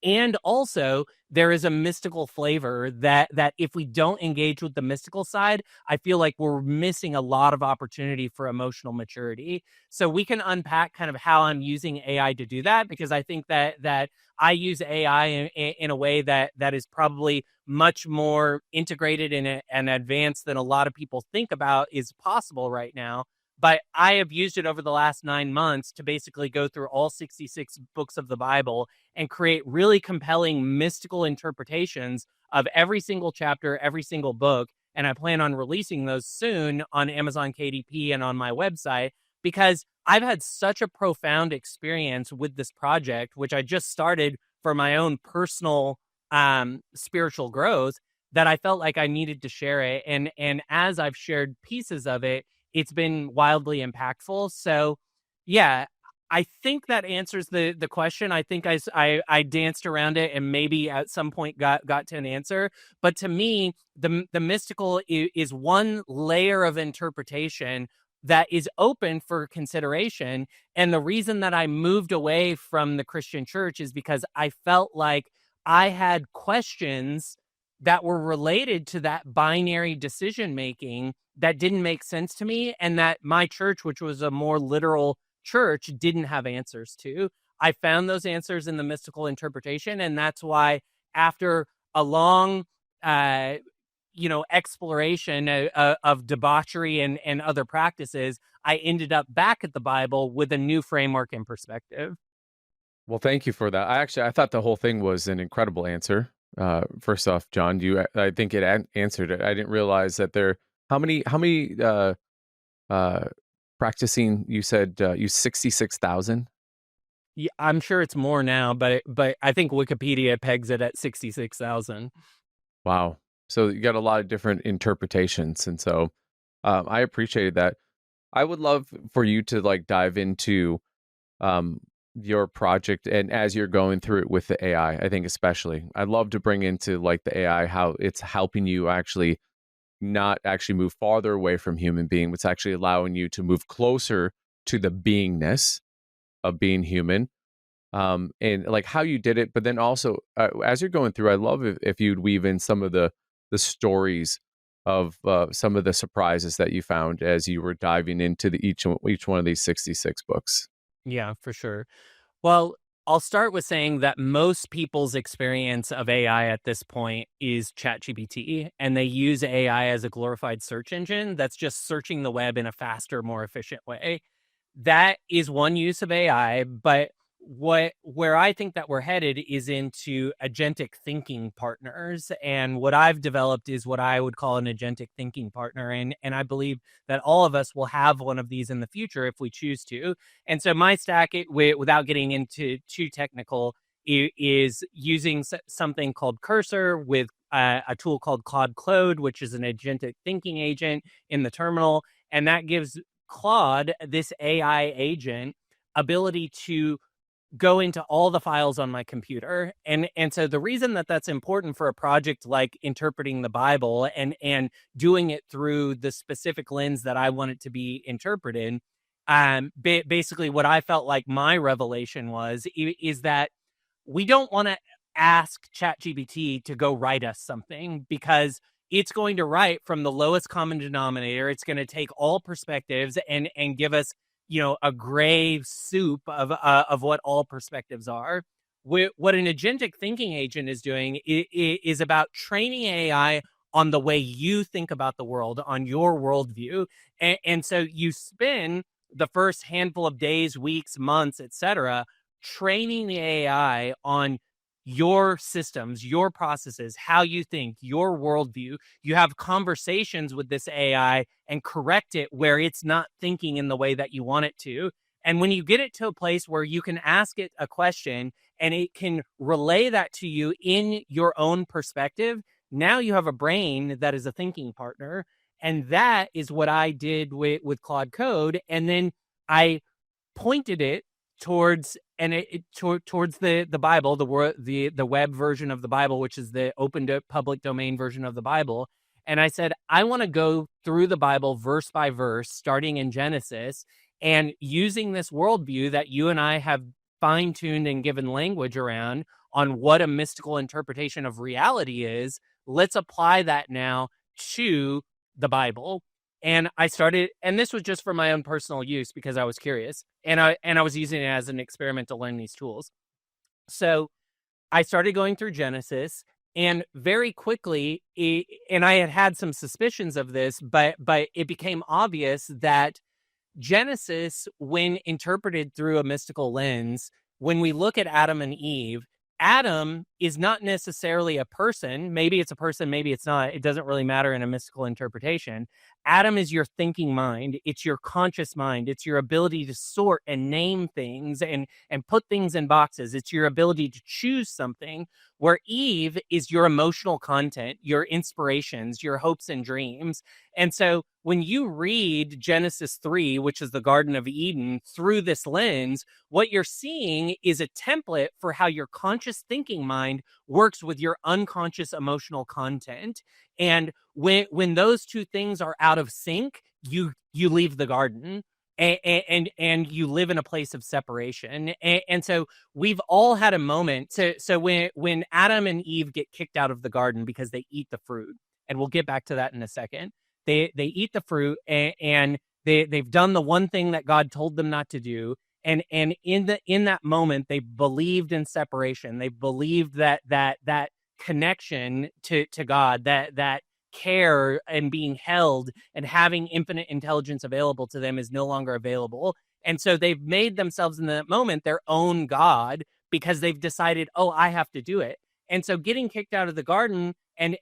And also, there is a mystical flavor that if we don't engage with the mystical side, I feel like we're missing a lot of opportunity for emotional maturity. So we can unpack kind of how I'm using AI to do that, because I think that I use AI in a way that is probably much more integrated and advanced than a lot of people think about is possible right now. But I have used it over the last 9 months to basically go through all 66 books of the Bible and create really compelling mystical interpretations of every single chapter, every single book. And I plan on releasing those soon on Amazon KDP and on my website, because I've had such a profound experience with this project, which I just started for my own personal spiritual growth, that I felt like I needed to share it. And as I've shared pieces of it, it's been wildly impactful. So yeah, I think that answers the question. I think I danced around it and maybe at some point got to an answer. But to me, the mystical is one layer of interpretation that is open for consideration. And the reason that I moved away from the Christian church is because I felt like I had questions that were related to that binary decision making that didn't make sense to me, and that my church, which was a more literal church, didn't have answers to. I found those answers in the mystical interpretation, and that's why after a long exploration of debauchery and other practices, I ended up back at the Bible with a new framework and perspective. Well, thank you for that. I thought the whole thing was an incredible answer. First off, John, I think it answered it. I didn't realize that how many practicing, you said, you 66,000? Yeah, I'm sure it's more now, but I think Wikipedia pegs it at 66,000. Wow. So you got a lot of different interpretations, and so I appreciated that. I would love for you to like dive into um, your project and as you're going through it with the AI. I think especially, I'd love to bring into like the AI how it's helping you actually not actually move farther away from human being, it's actually allowing you to move closer to the beingness of being human, and like how you did it. But then also, as you're going through, I love if you'd weave in some of the stories of some of the surprises that you found as you were diving into each one of these 66 books. Yeah, for sure. Well, I'll start with saying that most people's experience of AI at this point is ChatGPT, and they use AI as a glorified search engine that's just searching the web in a faster, more efficient way. That is one use of AI, but where I think that we're headed is into agentic thinking partners. And what I've developed is what I would call an agentic thinking partner. And I believe that all of us will have one of these in the future if we choose to. And so my stack, without getting into too technical, is using something called Cursor with a tool called Claude, which is an agentic thinking agent in the terminal. And that gives Claude, this AI agent, ability to go into all the files on my computer. And so the reason that that's important for a project like interpreting the Bible and doing it through the specific lens that I want it to be interpreted, basically what I felt like my revelation was is that we don't want to ask ChatGPT to go write us something because it's going to write from the lowest common denominator. It's going to take all perspectives and give us, a gray soup of what all perspectives are. What an agentic thinking agent is doing is about training AI on the way you think about the world, on your worldview, and so you spend the first handful of days, weeks, months, etc., training the AI on your systems, your processes, how you think, your worldview. You have conversations with this AI and correct it where it's not thinking in the way that you want it to. And when you get it to a place where you can ask it a question and it can relay that to you in your own perspective, now you have a brain that is a thinking partner. And that is what I did with Claude Code. And then I pointed it towards towards the Bible, the web version of the Bible, which is the open to public domain version of the Bible. And I said, I want to go through the Bible verse by verse, starting in Genesis, and using this worldview that you and I have fine tuned and given language around on what a mystical interpretation of reality is. Let's apply that now to the Bible. And I started, and this was just for my own personal use because I was curious, and I was using it as an experiment to learn these tools. So I started going through Genesis, and very quickly, and I had some suspicions of this, but it became obvious that Genesis, when interpreted through a mystical lens, when we look at Adam and Eve, Adam is not necessarily a person. Maybe it's a person, maybe it's not. It doesn't really matter in a mystical interpretation. Adam is your thinking mind. It's your conscious mind. It's your ability to sort and name things and put things in boxes. It's your ability to choose something, where Eve is your emotional content, your inspirations, your hopes and dreams. And so when you read Genesis 3, which is the Garden of Eden, through this lens, what you're seeing is a template for how your conscious thinking mind works with your unconscious emotional content. And when those two things are out of sync, you leave the garden. And you live in a place of separation. And so we've all had a moment. So when Adam and Eve get kicked out of the garden because they eat the fruit, and we'll get back to that in a second, they eat the fruit and they've done the one thing that God told them not to do. And in that moment, they believed in separation. They believed that connection to God, that care and being held and having infinite intelligence available to them is no longer available. And so they've made themselves in that moment their own God because they've decided, oh, I have to do it. And so getting kicked out of the garden and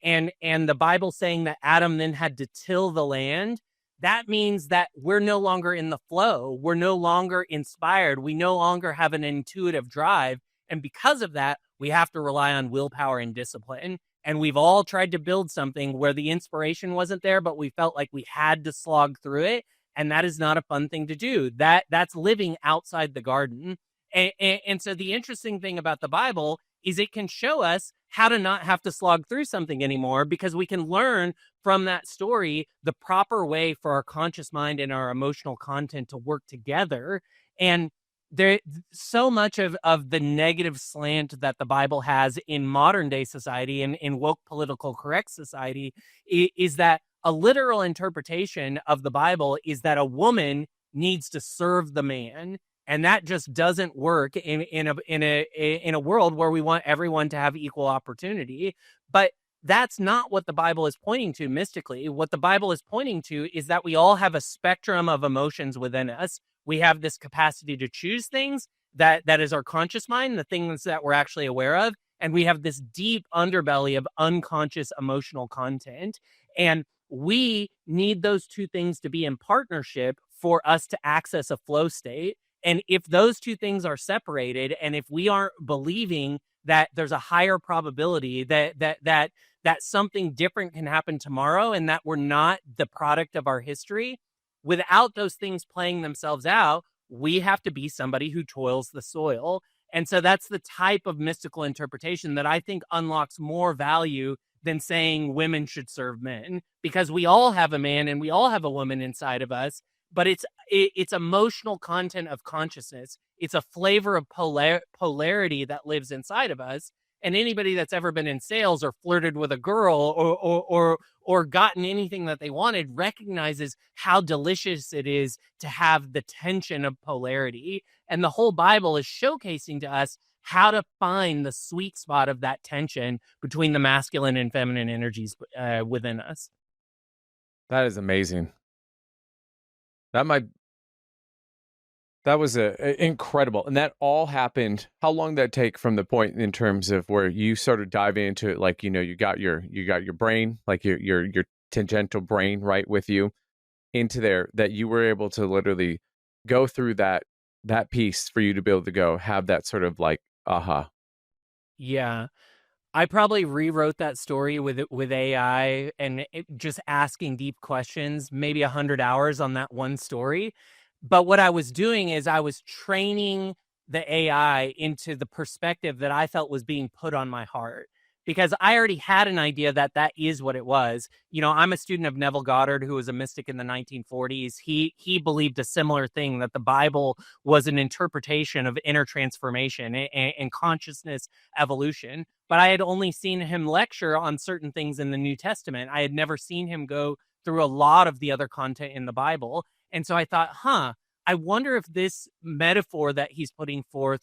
the Bible saying that Adam then had to till the land, that means that we're no longer in the flow. We're no longer inspired. We no longer have an intuitive drive. And because of that, we have to rely on willpower and discipline. And we've all tried to build something where the inspiration wasn't there, but we felt like we had to slog through it. And that is not a fun thing to do. That's living outside the garden. And so the interesting thing about the Bible is it can show us how to not have to slog through something anymore, because we can learn from that story the proper way for our conscious mind and our emotional content to work together. And there, so much of the negative slant that the Bible has in modern day society and in woke political correct society is that a literal interpretation of the Bible is that a woman needs to serve the man, and that just doesn't work in a world where we want everyone to have equal opportunity. But that's not what the Bible is pointing to mystically. What the Bible is pointing to is that we all have a spectrum of emotions within us. We have this capacity to choose things that is our conscious mind, the things that we're actually aware of, and we have this deep underbelly of unconscious emotional content. And we need those two things to be in partnership for us to access a flow state. And if those two things are separated, and if we aren't believing that there's a higher probability that something different can happen tomorrow, and that we're not the product of our history, without those things playing themselves out, we have to be somebody who toils the soil. And so that's the type of mystical interpretation that I think unlocks more value than saying women should serve men, because we all have a man and we all have a woman inside of us, but it's emotional content of consciousness. It's a flavor of polarity that lives inside of us. And anybody that's ever been in sales or flirted with a girl or gotten anything that they wanted recognizes how delicious it is to have the tension of polarity. And the whole Bible is showcasing to us how to find the sweet spot of that tension between the masculine and feminine energies within us. That is amazing. That might That was incredible, and that all happened. How long did that take from the point in terms of where you sort of dive into it? Like, you got your brain, like your tangential brain, right, with you into there, that you were able to literally go through that piece for you to be able to go have that sort of like aha. Yeah. I probably rewrote that story with AI and just asking deep questions, maybe 100 hours on that one story. But what I was doing is I was training the AI into the perspective that I felt was being put on my heart, because I already had an idea that that is what it was. I'm a student of Neville Goddard, who was a mystic in the 1940s. He believed a similar thing, that the Bible was an interpretation of inner transformation and consciousness evolution. But I had only seen him lecture on certain things in the New Testament. I had never seen him go through a lot of the other content in the Bible. And so I thought, I wonder if this metaphor that he's putting forth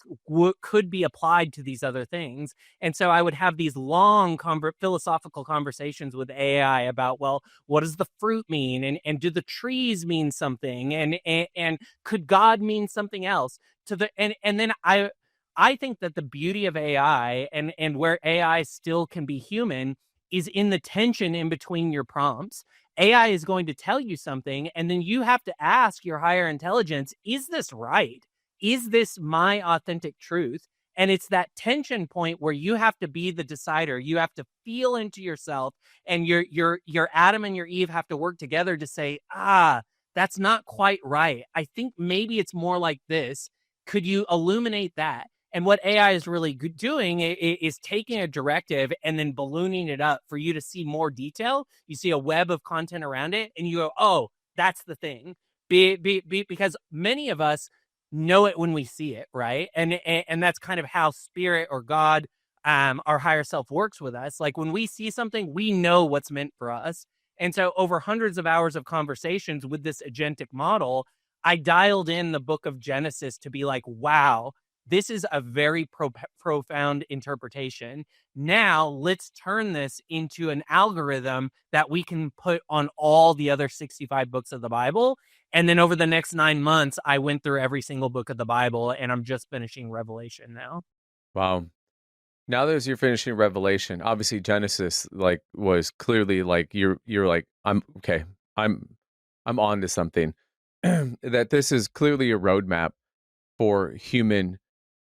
could be applied to these other things. And so I would have these long philosophical conversations with AI about, well, what does the fruit mean? And do the trees mean something? And could God mean something else? And then I think that the beauty of AI and where AI still can be human is in the tension in between your prompts. AI is going to tell you something, and then you have to ask your higher intelligence, is this right? Is this my authentic truth? And it's that tension point where you have to be the decider. You have to feel into yourself, and your Adam and your Eve have to work together to say, that's not quite right. I think maybe it's more like this. Could you illuminate that? And what AI is really doing is taking a directive and then ballooning it up for you to see more detail. You see a web of content around it, and you go, oh, that's the thing. Because many of us know it when we see it, right? And that's kind of how spirit or God, our higher self, works with us. Like when we see something, we know what's meant for us. And so over hundreds of hours of conversations with this agentic model, I dialed in the book of Genesis to be like, wow, this is a very profound interpretation. Now let's turn this into an algorithm that we can put on all the other 65 books of the Bible. And then over the next 9 months, I went through every single book of the Bible, and I'm just finishing Revelation now. Wow. Now that you're finishing Revelation, obviously Genesis like was clearly like you're like, I'm okay. I'm on to something. That this is clearly a roadmap for human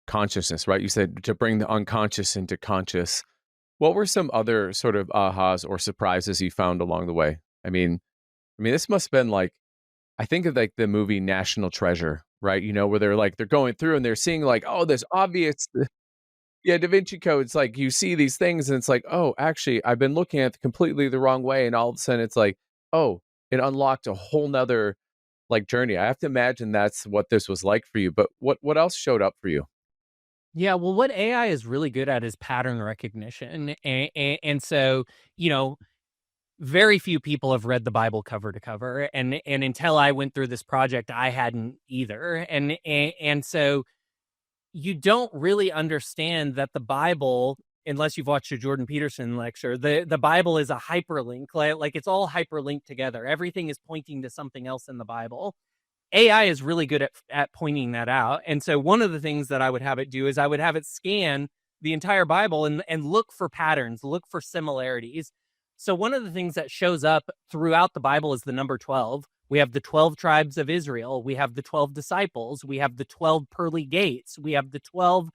consciousness, right? You said to bring the unconscious into conscious. What were some other sort of ahas or surprises you found along the way? I mean, this must have been like, I think of like the movie National Treasure, right? You know, where they're going through and they're seeing like, oh, this obvious, yeah, Da Vinci Code. It's like you see these things and it's like, oh, actually, I've been looking at it completely the wrong way, and all of a sudden it's like, oh, it unlocked a whole nother like journey. I have to imagine that's what this was like for you. But what else showed up for you? Yeah, well, what AI is really good at is pattern recognition, and so you know, very few people have read the Bible cover to cover, and until I went through this project, I hadn't either, and so you don't really understand that the Bible, unless you've watched a Jordan Peterson lecture, the Bible is a hyperlink, like it's all hyperlinked together. Everything is pointing to something else in the Bible. AI is really good at pointing that out. And so one of the things that I would have it do is I would have it scan the entire Bible and look for patterns, look for similarities. So one of the things that shows up throughout the Bible is the number 12. We have the 12 tribes of Israel. We have the 12 disciples. We have the 12 pearly gates. We have the 12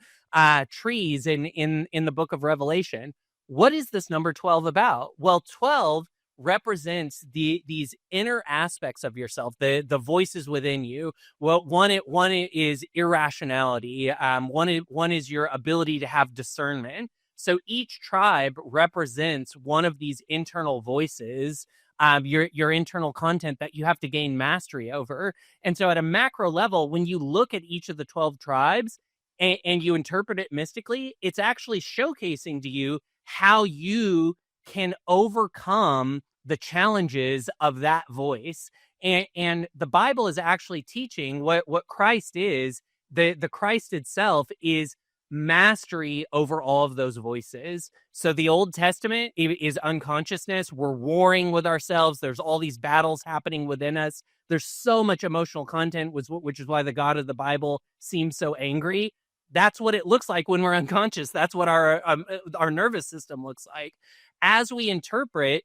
trees in the book of Revelation. What is this number 12 about? Well, 12 represents these inner aspects of yourself, the voices within you. Well, one is irrationality. One is your ability to have discernment. So each tribe represents one of these internal voices, your internal content that you have to gain mastery over. And so at a macro level, when you look at each of the 12 tribes and you interpret it mystically, it's actually showcasing to you how you can overcome the challenges of that voice. And the Bible is actually teaching what Christ is. The Christ itself is mastery over all of those voices. So the Old Testament is unconsciousness. We're warring with ourselves. There's all these battles happening within us. There's so much emotional content, which is why the God of the Bible seems so angry. That's what it looks like when we're unconscious. That's what our nervous system looks like. As we interpret,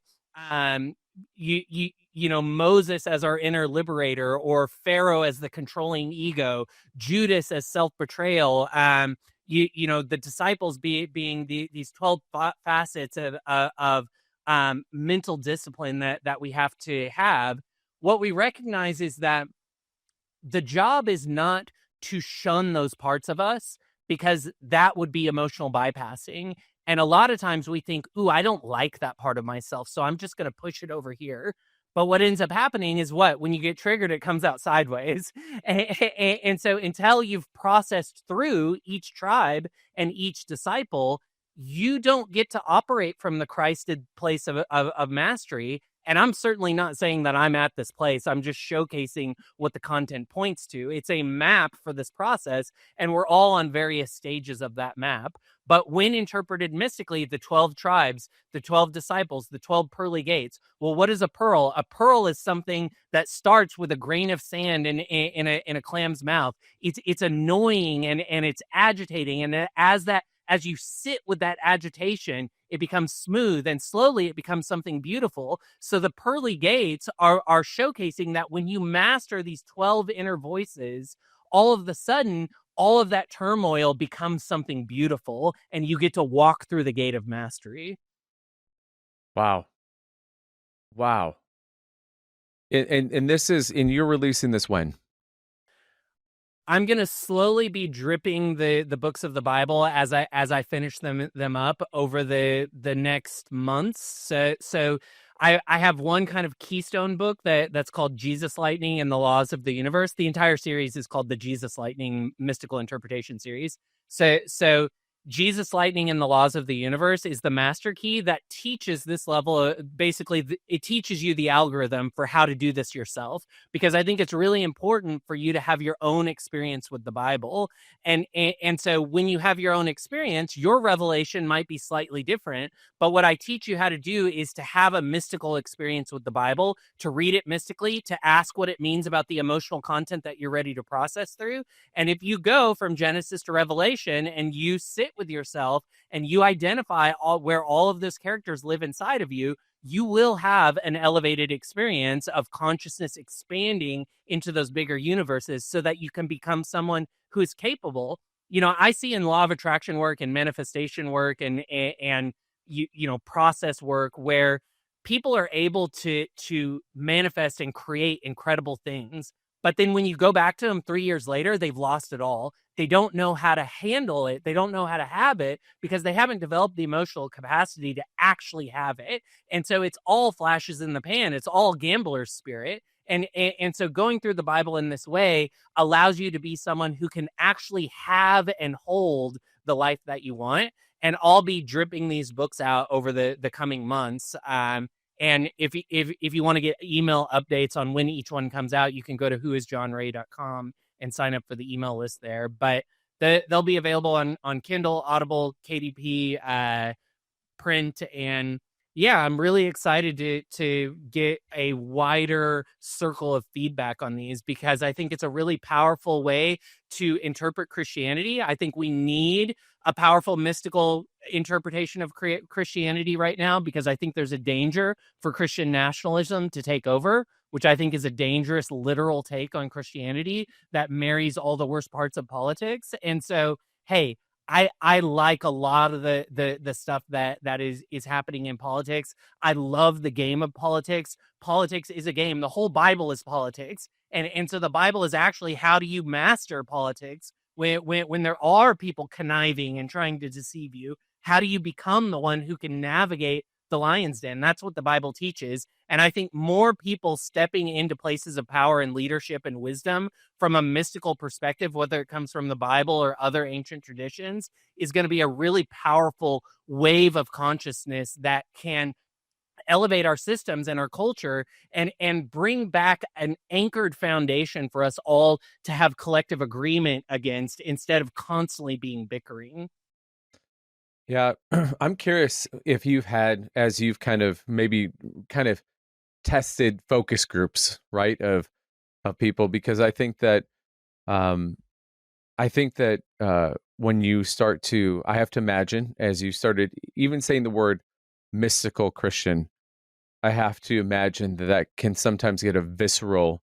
Moses as our inner liberator, or Pharaoh as the controlling ego, Judas as self-betrayal, the disciples being these 12 facets of mental discipline that we have to have. What we recognize is that the job is not to shun those parts of us, because that would be emotional bypassing. And a lot of times we think, ooh, I don't like that part of myself, so I'm just going to push it over here. But what ends up happening is when you get triggered, it comes out sideways. And so until you've processed through each tribe and each disciple, you don't get to operate from the Christed place of mastery. And I'm certainly not saying that I'm at this place. I'm just showcasing what the content points to. It's a map for this process, and we're all on various stages of that map. But when interpreted mystically, the 12 tribes, the 12 disciples, the 12 pearly gates. Well, what is a pearl? A pearl is something that starts with a grain of sand in a clam's mouth. It's annoying and it's agitating. And as you sit with that agitation, it becomes smooth, and slowly it becomes something beautiful. So the pearly gates are showcasing that when you master these 12 inner voices, all of a sudden, all of that turmoil becomes something beautiful, and you get to walk through the gate of mastery. Wow. Wow. And this is, and you're releasing this when? I'm gonna slowly be dripping the books of the Bible as I finish them up over the next months. So I have one kind of keystone book that's called Jesus Lightning and the Laws of the Universe. The entire series is called the Jesus Lightning Mystical Interpretation Series. So Jesus Lightning and the Laws of the Universe is the master key that teaches this level. Basically, it teaches you the algorithm for how to do this yourself, because I think it's really important for you to have your own experience with the Bible. And so when you have your own experience, your revelation might be slightly different. But what I teach you how to do is to have a mystical experience with the Bible, to read it mystically, to ask what it means about the emotional content that you're ready to process through. And if you go from Genesis to Revelation and you sit with yourself and you identify where all of those characters live inside of you, you will have an elevated experience of consciousness expanding into those bigger universes so that you can become someone who is capable. I see in law of attraction work and manifestation work and process work where people are able to manifest and create incredible things. But then when you go back to them 3 years later, they've lost it all. They don't know how to handle it. They don't know how to have it because they haven't developed the emotional capacity to actually have it. And so it's all flashes in the pan. It's all gambler's spirit. And so going through the Bible in this way allows you to be someone who can actually have and hold the life that you want. And I'll be dripping these books out over the coming months. And if you want to get email updates on when each one comes out, you can go to whoisjonray.com and sign up for the email list there. But they'll be available on Kindle, Audible, KDP, print, and yeah, I'm really excited to get a wider circle of feedback on these because I think it's a really powerful way to interpret Christianity. I think we need a powerful mystical interpretation of Christianity right now because I think there's a danger for Christian nationalism to take over, which I think is a dangerous literal take on Christianity that marries all the worst parts of politics. And so, hey, I like a lot of the stuff that is happening in politics. I love the game of politics. Politics is a game. The whole Bible is politics. And so the Bible is actually how do you master politics when there are people conniving and trying to deceive you? How do you become the one who can navigate the lion's den? That's what the Bible teaches. And I think more people stepping into places of power and leadership and wisdom from a mystical perspective, whether it comes from the Bible or other ancient traditions, is going to be a really powerful wave of consciousness that can elevate our systems and our culture and bring back an anchored foundation for us all to have collective agreement against instead of constantly being bickering. Yeah, I'm curious if you've had, as you've kind of tested focus groups, right, of people, because um, I think that when you start to, I have to imagine, as you started even saying the word mystical Christian, I have to imagine that can sometimes get a visceral,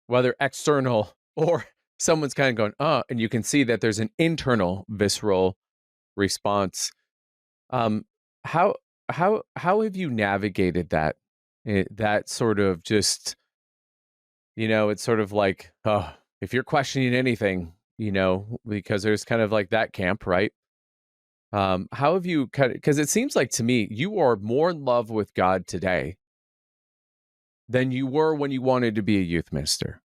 whether external or someone's kind of going, and you can see that there's an internal visceral response. Um, how how have you navigated that? That sort of just, it's sort of like, if you're questioning anything, because there's kind of like that camp, right? How have you kind of, because it seems like to me you are more in love with God today than you were when you wanted to be a youth minister.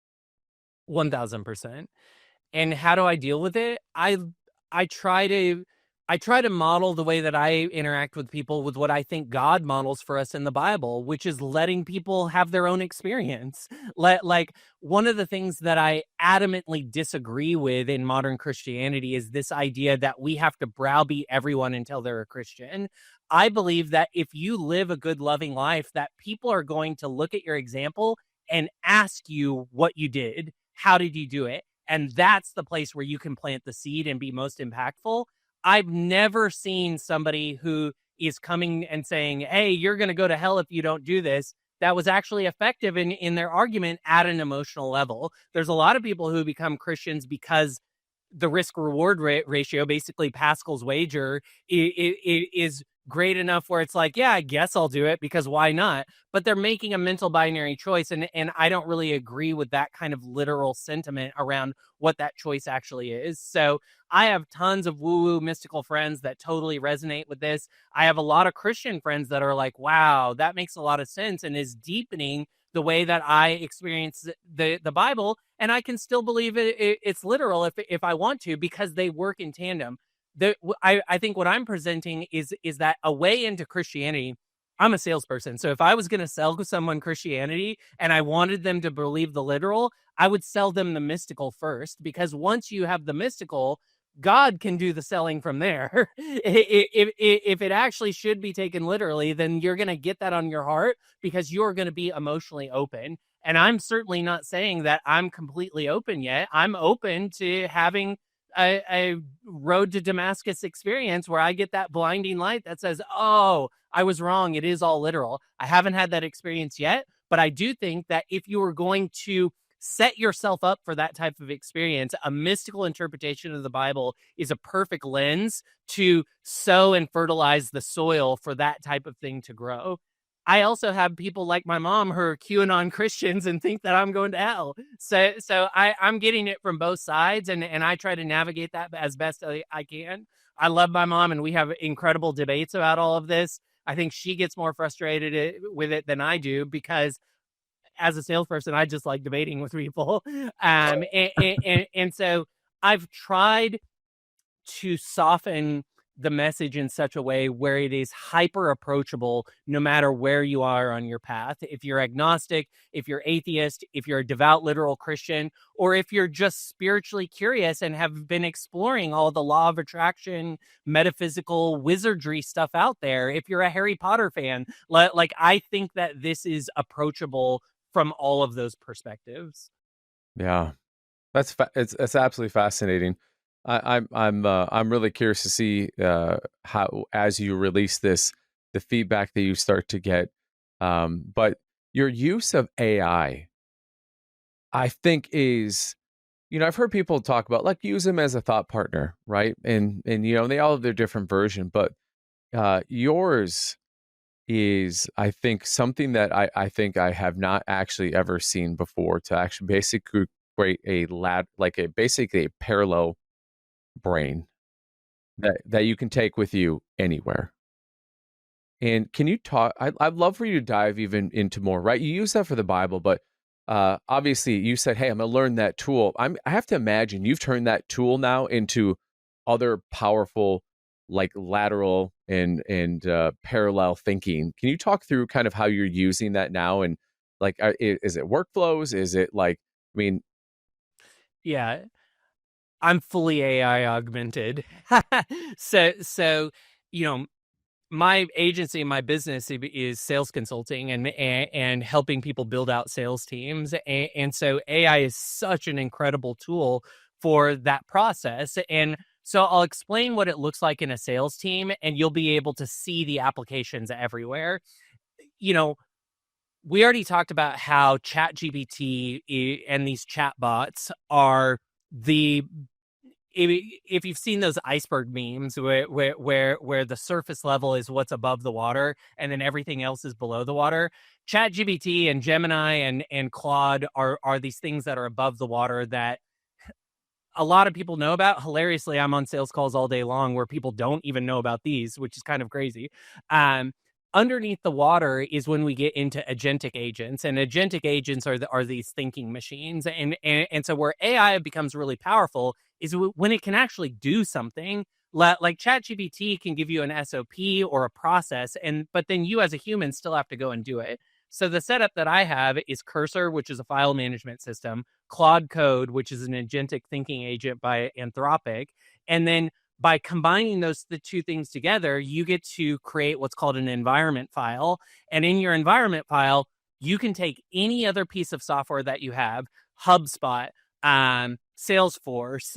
1000%. And how do I deal with it? I try to model the way that I interact with people with what I think God models for us in the Bible, which is letting people have their own experience. Like one of the things that I adamantly disagree with in modern Christianity is this idea that we have to browbeat everyone until they're a Christian. I believe that if you live a good, loving life, that people are going to look at your example and ask you what you did. How did you do it? And that's the place where you can plant the seed and be most impactful. I've never seen somebody who is coming and saying, hey, you're going to go to hell if you don't do this, that was actually effective in their argument at an emotional level. There's a lot of people who become Christians because the risk reward ratio, basically Pascal's wager, is great enough where it's like, yeah, I guess I'll do it because why not? But they're making a mental binary choice. And I don't really agree with that kind of literal sentiment around what that choice actually is. So I have tons of woo-woo mystical friends that totally resonate with this. I have a lot of Christian friends that are like, wow, that makes a lot of sense and is deepening the way that I experience the Bible. And I can still believe it's literal if I want to, because they work in tandem. I think what I'm presenting is that a way into Christianity. I'm a salesperson. So if I was going to sell someone Christianity and I wanted them to believe the literal, I would sell them the mystical first, because once you have the mystical, God can do the selling from there. If it actually should be taken literally, then you're going to get that on your heart because you're going to be emotionally open. And I'm certainly not saying that I'm completely open yet. I'm open to having a road to Damascus experience where I get that blinding light that says, oh, I was wrong. It is all literal. I haven't had that experience yet, but I do think that if you were going to set yourself up for that type of experience, a mystical interpretation of the Bible is a perfect lens to sow and fertilize the soil for that type of thing to grow. I also have people like my mom who are QAnon Christians and think that I'm going to hell. So I'm getting it from both sides, and I try to navigate that as best I can. I love my mom, and we have incredible debates about all of this. I think she gets more frustrated with it than I do, because as a salesperson, I just like debating with people. And so I've tried to soften the message in such a way where it is hyper approachable no matter where you are on your path. If you're agnostic, if you're atheist, if you're a devout literal Christian, or if you're just spiritually curious and have been exploring all the law of attraction, metaphysical wizardry stuff out there, if you're a Harry Potter fan, like I think that this is approachable from all of those perspectives. Yeah, it's absolutely fascinating. I'm really curious to see how, as you release this, the feedback that you start to get. But your use of AI, I think, is, I've heard people talk about, like, use them as a thought partner, right? And they all have their different version, but yours is, I think, something that I think I have not actually ever seen before, to actually basically create basically a parallel brain that you can take with you anywhere. And can you talk? I'd love for you to dive even into more. Right, you use that for the Bible, but obviously you said, "Hey, I'm going to learn that tool." I have to imagine you've turned that tool now into other powerful, like, lateral and parallel thinking. Can you talk through kind of how you're using that now? And, like, is it workflows? Is it like, I mean, Yeah, I'm fully AI augmented. So, you know, my agency, my business is sales consulting and helping people build out sales teams. And so AI is such an incredible tool for that process. And so I'll explain what it looks like in a sales team, and you'll be able to see the applications everywhere. You know, we already talked about how and these chatbots are the if you've seen those iceberg memes where the surface level is what's above the water and then everything else is below the water, ChatGPT and Gemini and Claude are these things that are above the water that a lot of people know about. Hilariously, I'm on sales calls all day long where people don't even know about these, which is kind of crazy. Um, Underneath the water is when we get into agentic agents, and agentic agents are these thinking machines, and so where AI becomes really powerful is when it can actually do something. Like ChatGPT can give you an SOP or a process, but then you as a human still have to go and do it. So the setup that I have is Cursor, which is a file management system, Claude Code, which is an agentic thinking agent by Anthropic. And then by combining the two things together, you get to create what's called an environment file. And in your environment file, you can take any other piece of software that you have, HubSpot, Salesforce,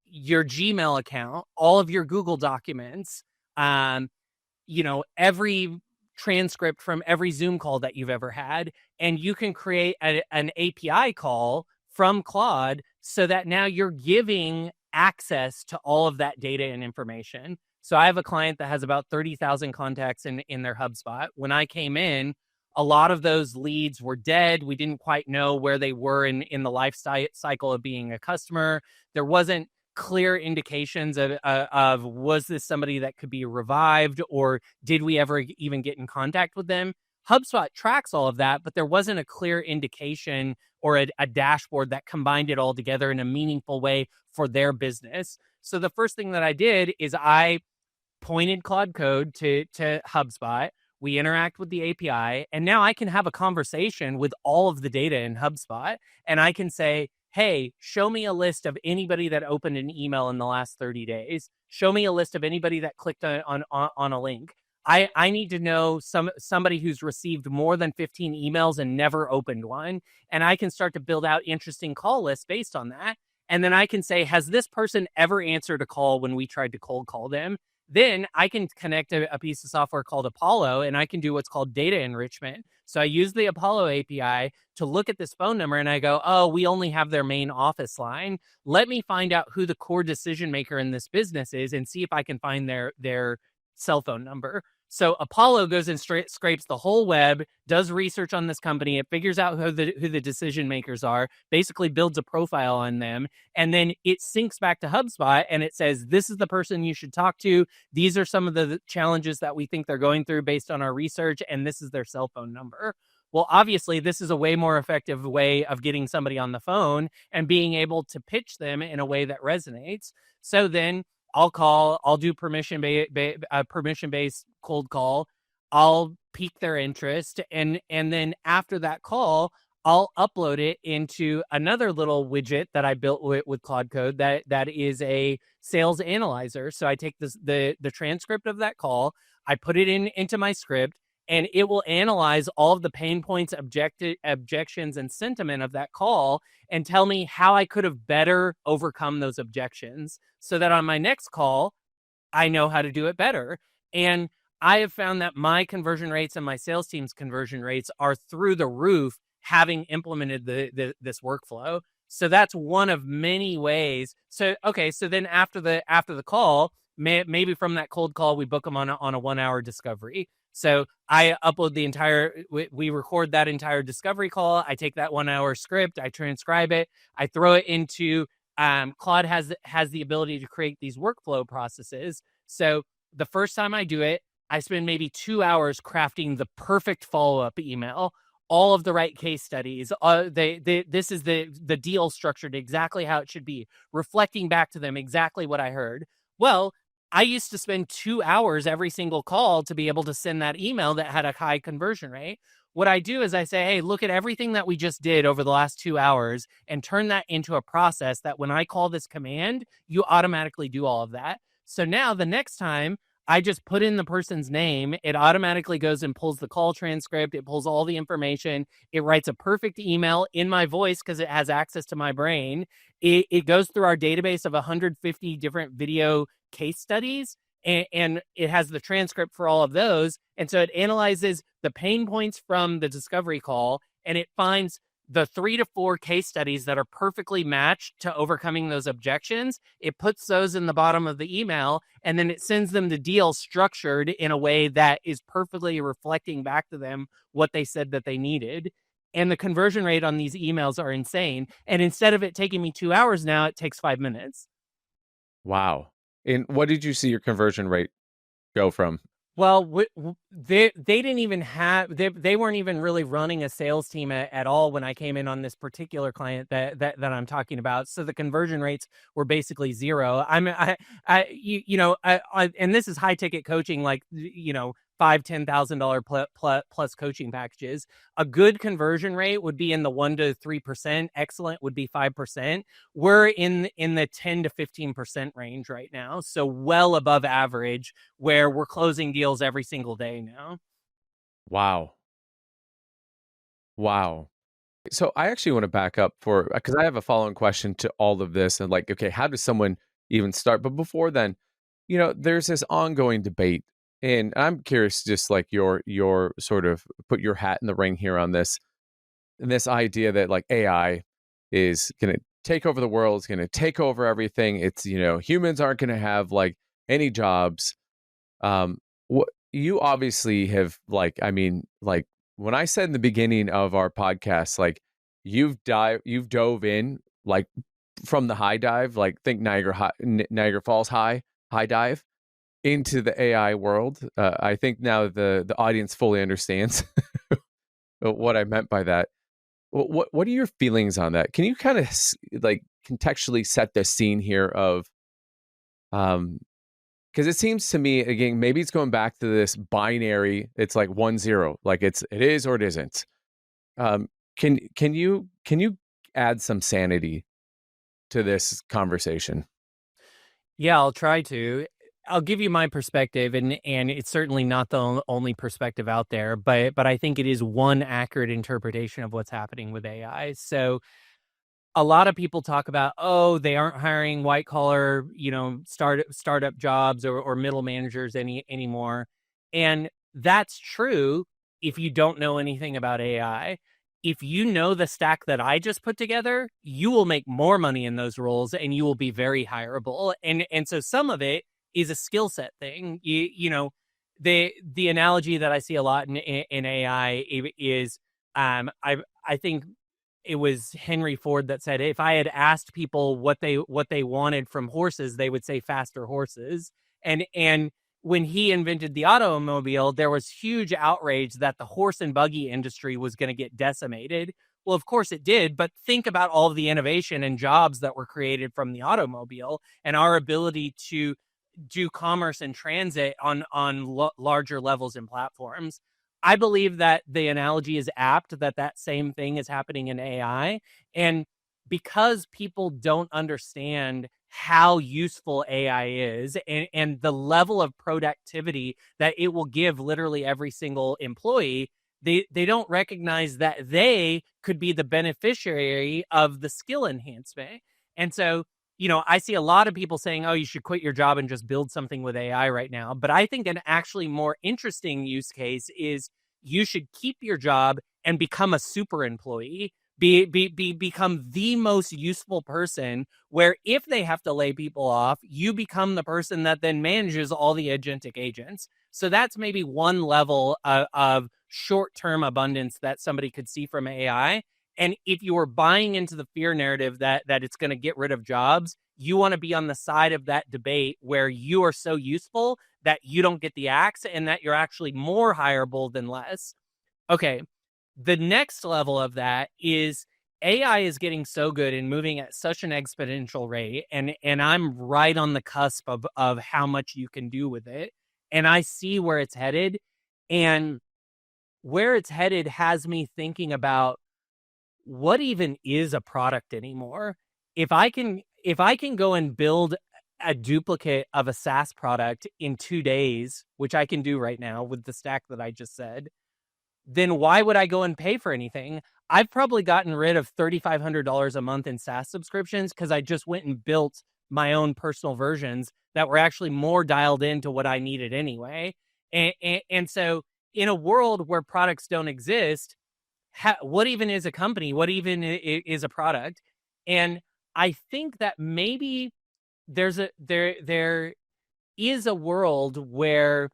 your Gmail account, all of your Google documents, every transcript from every Zoom call that you've ever had, and you can create an API call from Claude so that now you're giving access to all of that data and information. So I have a client that has about 30,000 contacts in their HubSpot. When I came in, a lot of those leads were dead. We didn't quite know where they were in the life cycle of being a customer. There wasn't clear indications of was this somebody that could be revived, or did we ever even get in contact with them? HubSpot tracks all of that, but there wasn't a clear indication or a dashboard that combined it all together in a meaningful way for their business. So the first thing that I did is I pointed Claude Code to HubSpot. We interact with the API, and now I can have a conversation with all of the data in HubSpot, and I can say, hey, show me a list of anybody that opened an email in the last 30 days. Show me a list of anybody that clicked on a link. I need to know somebody who's received more than 15 emails and never opened one. And I can start to build out interesting call lists based on that. And then I can say, has this person ever answered a call when we tried to cold call them? Then I can connect a piece of software called Apollo, and I can do what's called data enrichment. So I use the Apollo API to look at this phone number, and I go, oh, we only have their main office line. Let me find out who the core decision maker in this business is and see if I can find their cell phone number. So Apollo goes and scrapes the whole web, does research on this company. It figures out who the decision makers are, basically builds a profile on them, and then it syncs back to HubSpot and it says, this is the person you should talk to. These are some of the challenges that we think they're going through based on our research, and this is their cell phone number. Well, obviously, this is a way more effective way of getting somebody on the phone and being able to pitch them in a way that resonates. So then I'll do permission-based cold call. I'll pique their interest. And then after that call, I'll upload it into another little widget that I built with Claude Code that is a sales analyzer. So I take the transcript of that call, I put it into my script, and it will analyze all of the pain points, objections, and sentiment of that call and tell me how I could have better overcome those objections so that on my next call, I know how to do it better. And I have found that my conversion rates and my sales team's conversion rates are through the roof having implemented this workflow. So that's one of many ways. So, okay, so then after the call, maybe from that cold call, we book them on a 1 hour discovery. So I upload we record that entire discovery call. I take that 1 hour script, I transcribe it, I throw it into Claude has the ability to create these workflow processes. So the first time I do it, I spend maybe 2 hours crafting the perfect follow-up email, all of the right case studies. This is the deal structured exactly how it should be, reflecting back to them exactly what I heard. Well, I used to spend 2 hours every single call to be able to send that email that had a high conversion rate. What I do is I say, hey, look at everything that we just did over the last 2 hours and turn that into a process that when I call this command, you automatically do all of that. So now the next time I just put in the person's name, it automatically goes and pulls the call transcript. It pulls all the information. It writes a perfect email in my voice because it has access to my brain. It goes through our database of 150 different video case studies, and it has the transcript for all of those. And so it analyzes the pain points from the discovery call, and it finds the 3 to 4 case studies that are perfectly matched to overcoming those objections. It puts those in the bottom of the email, and then it sends them the deal structured in a way that is perfectly reflecting back to them what they said that they needed. And the conversion rate on these emails are insane. And instead of it taking me 2 hours now, it takes 5 minutes. Wow. And what did you see your conversion rate go from? Well, they didn't even have they weren't even really running a sales team at all when I came in on this particular client that I'm talking about. So the conversion rates were basically zero. And this is high ticket coaching, like $5,000-$10,000 plus coaching packages. A good conversion rate would be in the 1 to 3%. Excellent would be 5%. We're in the 10 to 15% range right now, so well above average, where we're closing deals every single day now. Wow. So I actually want to back up because I have a following question to all of this, and like, okay, how does someone even start? But before then, there's this ongoing debate. And I'm curious, just like your sort of put your hat in the ring here on this, and this idea that like AI is going to take over the world, it's going to take over everything. It's, humans aren't going to have like any jobs. What you obviously have when I said in the beginning of our podcast, like you've dove in like from the high dive, like think Niagara Falls high dive into the AI world. I think now the audience fully understands what I meant by that. What are your feelings on that? Can you kind of like contextually set the scene here of, because it seems to me, again, maybe it's going back to this binary. It's like 1-0, like it is or it isn't. Can you add some sanity to this conversation? Yeah, I'll try to. I'll give you my perspective, and it's certainly not the only perspective out there, but I think it is one accurate interpretation of what's happening with AI. So a lot of people talk about, oh, they aren't hiring white collar, startup jobs or middle managers anymore. And that's true if you don't know anything about AI. If you know the stack that I just put together, you will make more money in those roles and you will be very hireable. And so some of it is a skill set thing. The analogy that I see a lot in AI is I think it was Henry Ford that said if I had asked people what they wanted from horses, they would say faster horses. And when he invented the automobile, there was huge outrage that the horse and buggy industry was going to get decimated. Well, of course it did, but think about all of the innovation and jobs that were created from the automobile and our ability to do commerce and transit on larger levels and platforms. I believe that the analogy is apt that same thing is happening in AI. And because people don't understand how useful AI is and the level of productivity that it will give literally every single employee, they don't recognize that they could be the beneficiary of the skill enhancement. And so, I see a lot of people saying, oh, you should quit your job and just build something with AI right now. But I think an actually more interesting use case is you should keep your job and become a super employee, become the most useful person, where if they have to lay people off, you become the person that then manages all the agentic agents. So that's maybe one level of short-term abundance that somebody could see from AI. And if you are buying into the fear narrative that it's going to get rid of jobs, you want to be on the side of that debate where you are so useful that you don't get the axe and that you're actually more hireable than less. Okay, the next level of that is AI is getting so good and moving at such an exponential rate, and I'm right on the cusp of how much you can do with it. And I see where it's headed, and where it's headed has me thinking about what even is a product anymore. If I can go and build a duplicate of a SaaS product in 2 days, which I can do right now with the stack that I just said, then why would I go and pay for anything? I've probably gotten rid of $3,500 a month in SaaS subscriptions because I just went and built my own personal versions that were actually more dialed into what I needed anyway. And so in a world where products don't exist, what even is a company? What even is a product? And I think that maybe there is a world where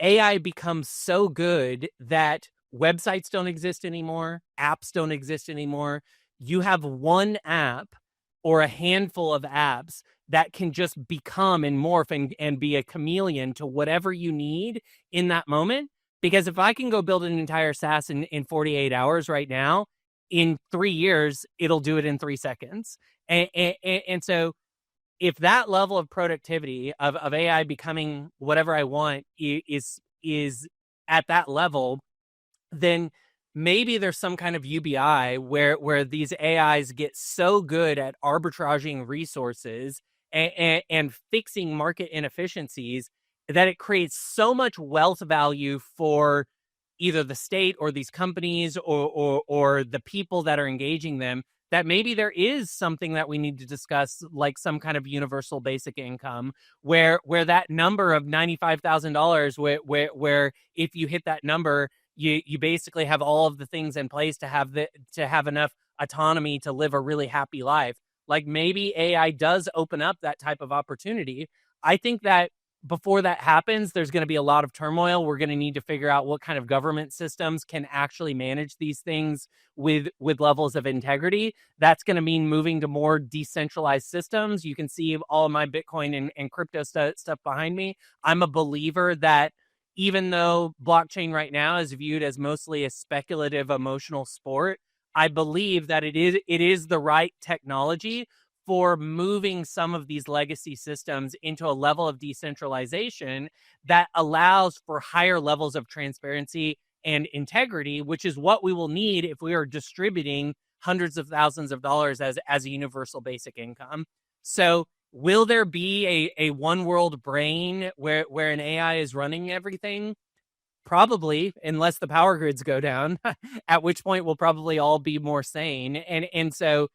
AI becomes so good that websites don't exist anymore, apps don't exist anymore. You have one app or a handful of apps that can just become and morph and be a chameleon to whatever you need in that moment. Because if I can go build an entire SaaS in 48 hours right now, in 3 years, it'll do it in 3 seconds. And so if that level of productivity of AI becoming whatever I want is at that level, then maybe there's some kind of UBI where these AIs get so good at arbitraging resources and fixing market inefficiencies that it creates so much wealth value for either the state or these companies or the people that are engaging them, that maybe there is something that we need to discuss, like some kind of universal basic income, where that number of $95,000, where if you hit that number, you basically have all of the things in place to have enough autonomy to live a really happy life. Like maybe AI does open up that type of opportunity. I think that before that happens, there's going to be a lot of turmoil. We're going to need to figure out what kind of government systems can actually manage these things with levels of integrity. That's going to mean moving to more decentralized systems. You can see all of my Bitcoin and crypto stuff behind me. I'm a believer that even though blockchain right now is viewed as mostly a speculative emotional sport, I believe that it is the right technology for moving some of these legacy systems into a level of decentralization that allows for higher levels of transparency and integrity, which is what we will need if we are distributing hundreds of thousands of dollars as a universal basic income. So will there be a one world brain where an AI is running everything? Probably, unless the power grids go down, at which point we'll probably all be more sane. And so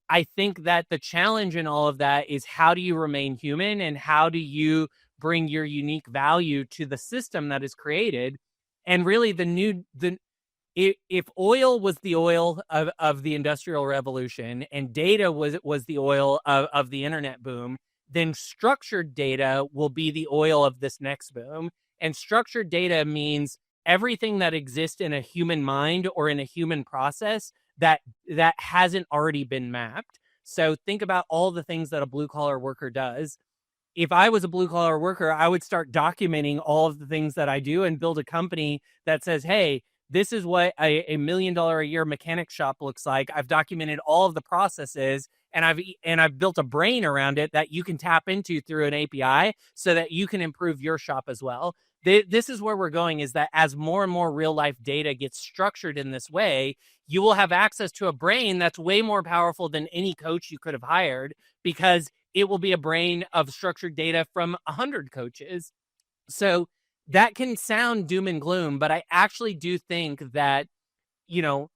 I think that the challenge in all of that is, how do you remain human, and how do you bring your unique value to the system that is created? And really, if oil was the oil of the Industrial Revolution, and data was the oil of the internet boom, then structured data will be the oil of this next boom. And structured data means everything that exists in a human mind or in a human process that hasn't already been mapped. So think about all the things that a blue collar worker does. If I was a blue collar worker, I would start documenting all of the things that I do and build a company that says, hey, this is what $1 million a year mechanic shop looks like. I've documented all of the processes, and I've built a brain around it that you can tap into through an API so that you can improve your shop as well. This is where we're going, is that as more and more real life data gets structured in this way, you will have access to a brain that's way more powerful than any coach you could have hired, because it will be a brain of structured data from 100 coaches. So that can sound doom and gloom, but I actually do think that, you know,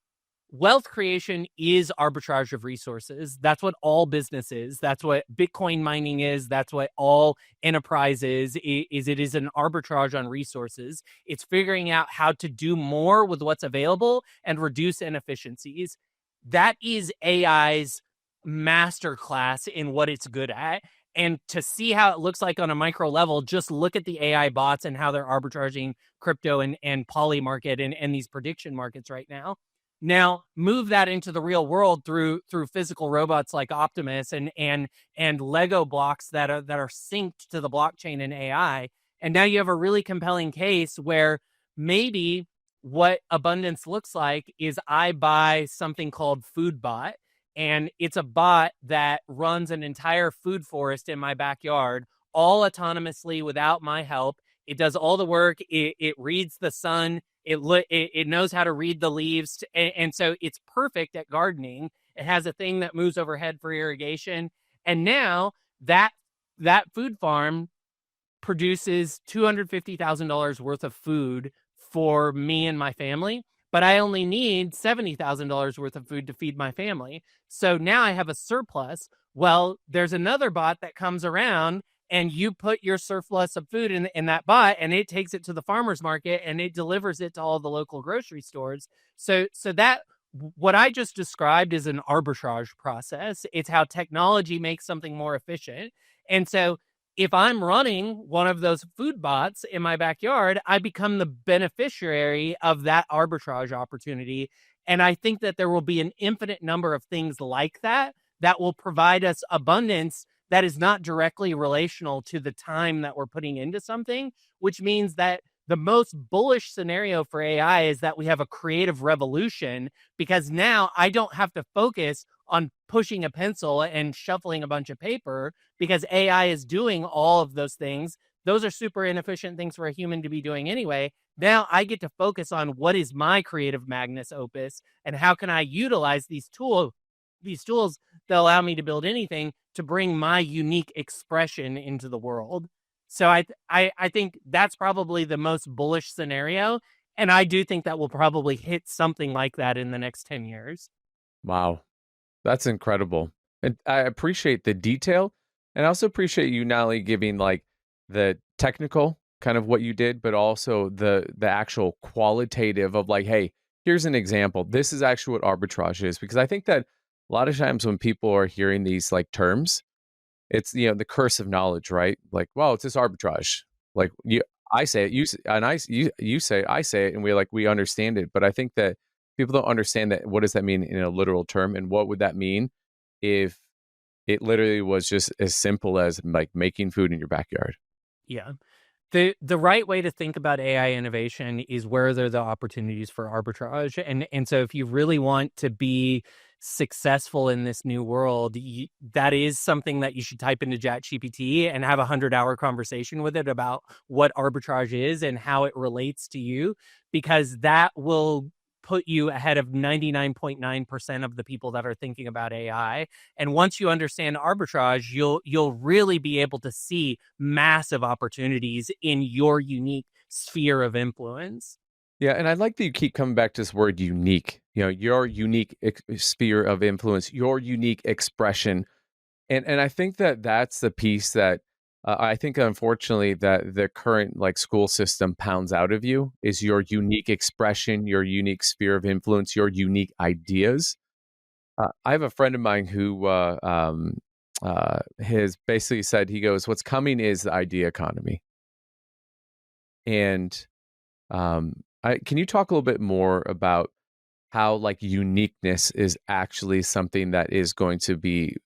wealth creation is arbitrage of resources. That's what all business is. That's what Bitcoin mining is. That's what all enterprise is it is an arbitrage on resources. It's figuring out how to do more with what's available and reduce inefficiencies. That is AI's masterclass in what it's good at. And to see how it looks like on a micro level, just look at the AI bots and how they're arbitraging crypto and poly market and these prediction markets right now. Now move that into the real world through physical robots like Optimus and Lego blocks that are synced to the blockchain and AI. And now you have a really compelling case where maybe what abundance looks like is, I buy something called FoodBot, and it's a bot that runs an entire food forest in my backyard, all autonomously without my help. It does all the work. It reads the sun. It knows how to read the leaves, and so it's perfect at gardening. It has a thing that moves overhead for irrigation, and now that food farm produces $250,000 worth of food for me and my family, but I only need $70,000 worth of food to feed my family. So now I have a surplus. Well, there's another bot that comes around, and you put your surplus of food in that bot, and it takes it to the farmer's market, and it delivers it to all the local grocery stores. So that, what I just described, is an arbitrage process. It's how technology makes something more efficient. And so if I'm running one of those food bots in my backyard, I become the beneficiary of that arbitrage opportunity. And I think that there will be an infinite number of things like that that will provide us abundance that is not directly relational to the time that we're putting into something, which means that the most bullish scenario for AI is that we have a creative revolution, because now I don't have to focus on pushing a pencil and shuffling a bunch of paper, because AI is doing all of those things. Those are super inefficient things for a human to be doing anyway. Now I get to focus on what is my creative magnus opus, and how can I utilize these tools that allow me to build anything to bring my unique expression into the world. So I think that's probably the most bullish scenario. And I do think that we'll probably hit something like that in the next 10 years. Wow. That's incredible. And I appreciate the detail. And I also appreciate you not only giving like the technical kind of what you did, but also the actual qualitative of like, hey, here's an example. This is actually what arbitrage is. Because I think that a lot of times when people are hearing these like terms, it's, you know, the curse of knowledge, right? Like, well, it's this arbitrage. Like I say it, you say it, I say it, and we understand it. But I think that people don't understand that. What does that mean in a literal term? And what would that mean if it literally was just as simple as like making food in your backyard? Yeah. The right way to think about AI innovation is, where are there the opportunities for arbitrage? And so if you really want to be successful in this new world, that is something that you should type into ChatGPT and have a 100-hour conversation with it about what arbitrage is and how it relates to you, because that will put you ahead of 99.9% of the people that are thinking about AI. And once you understand arbitrage, you'll really be able to see massive opportunities in your unique sphere of influence. Yeah, and I like that you keep coming back to this word unique. Your unique sphere of influence, your unique expression, and I think that that's the piece that I think, unfortunately, that the current like school system pounds out of you is your unique expression, your unique sphere of influence, your unique ideas. I have a friend of mine who has basically said, he goes, "What's coming is the idea economy," and can you talk a little bit more about how like uniqueness is actually something that is going to be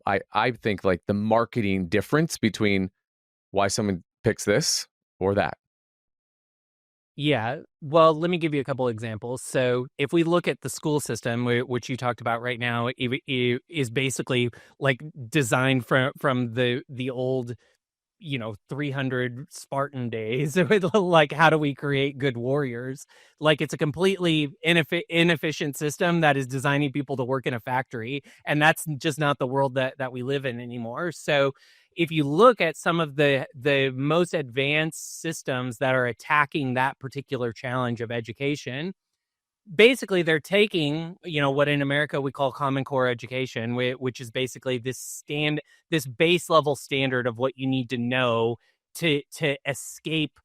I think like the marketing difference between why someone picks this or that. Yeah. Well, let me give you a couple examples. So, if we look at the school system, which you talked about right now, it is basically like designed from the old 300 Spartan days with like, how do we create good warriors? Like, it's a completely inefficient system that is designing people to work in a factory. And that's just not the world that we live in anymore. So if you look at some of the most advanced systems that are attacking that particular challenge of education, basically they're taking what in America we call common core education, which is basically this base level standard of what you need to know to escape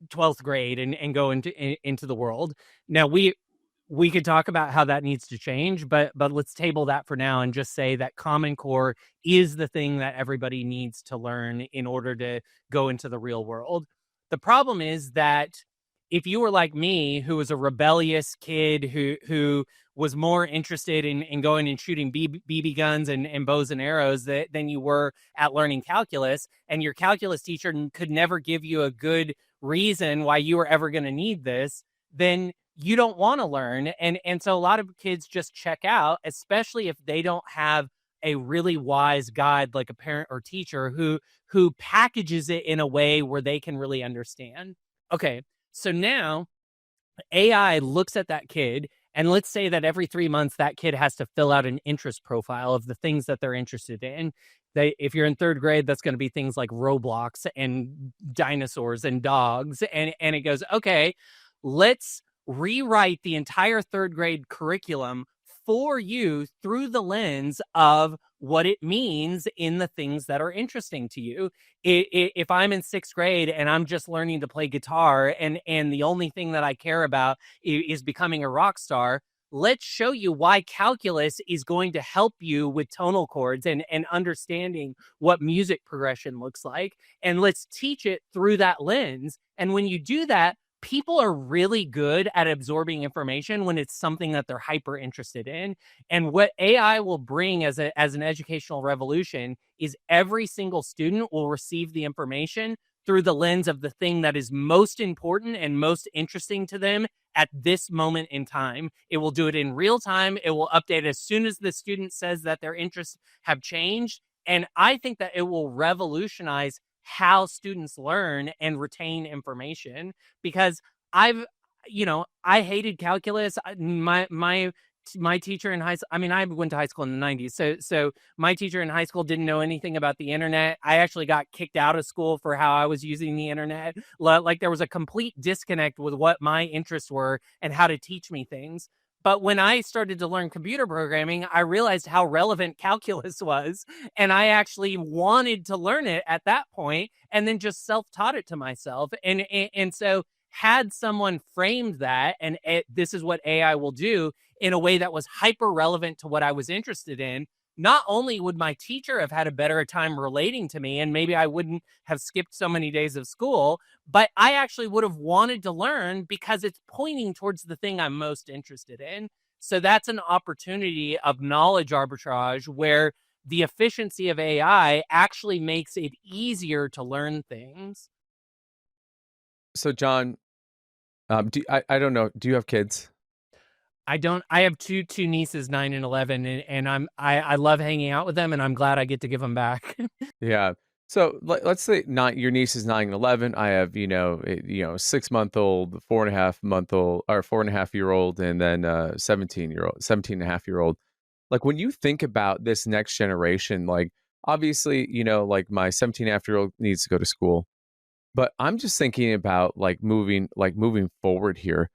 12th grade and go into the world. Now we could talk about how that needs to change, but let's table that for now and just say that common core is the thing that everybody needs to learn in order to go into the real world. The problem is that if you were like me, who was a rebellious kid who was more interested in going and shooting BB guns and bows and arrows than you were at learning calculus, and your calculus teacher could never give you a good reason why you were ever going to need this, then you don't want to learn. And so a lot of kids just check out, especially if they don't have a really wise guide like a parent or teacher who packages it in a way where they can really understand. Okay, so now AI looks at that kid, and let's say that every 3 months that kid has to fill out an interest profile of the things that they're interested in. If you're in third grade, that's going to be things like Roblox and dinosaurs and dogs. And it goes, okay, let's rewrite the entire third grade curriculum for you through the lens of what it means in the things that are interesting to you. If I'm in sixth grade and I'm just learning to play guitar and the only thing that I care about is becoming a rock star, let's show you why calculus is going to help you with tonal chords and understanding what music progression looks like. And let's teach it through that lens. And when you do that, people are really good at absorbing information when it's something that they're hyper interested in. And what AI will bring as an educational revolution is every single student will receive the information through the lens of the thing that is most important and most interesting to them at this moment in time. It will do it in real time. It will update as soon as the student says that their interests have changed. And I think that it will revolutionize how students learn and retain information, because I hated calculus. My teacher in high school, I mean, I went to high school in the 90s. So my teacher in high school didn't know anything about the internet. I actually got kicked out of school for how I was using the internet. Like, there was a complete disconnect with what my interests were and how to teach me things. But when I started to learn computer programming, I realized how relevant calculus was. And I actually wanted to learn it at that point and then just self-taught it to myself. And so had someone framed that and this is what AI will do in a way that was hyper relevant to what I was interested in, not only would my teacher have had a better time relating to me and maybe I wouldn't have skipped so many days of school, but I actually would have wanted to learn because it's pointing towards the thing I'm most interested in. So that's an opportunity of knowledge arbitrage where the efficiency of AI actually makes it easier to learn things. So, John, I don't know. Do you have kids? I don't. I have two nieces, 9 and 11, and I love hanging out with them, and I'm glad I get to give them back. Yeah. So let's say not your niece is 9 and 11. I have 6 month old, 4.5 month old, or 4.5 year old, and then 17 year old, 17.5 year old. Like when you think about this next generation, like obviously like my 17.5 year old needs to go to school, but I'm just thinking about like moving forward here.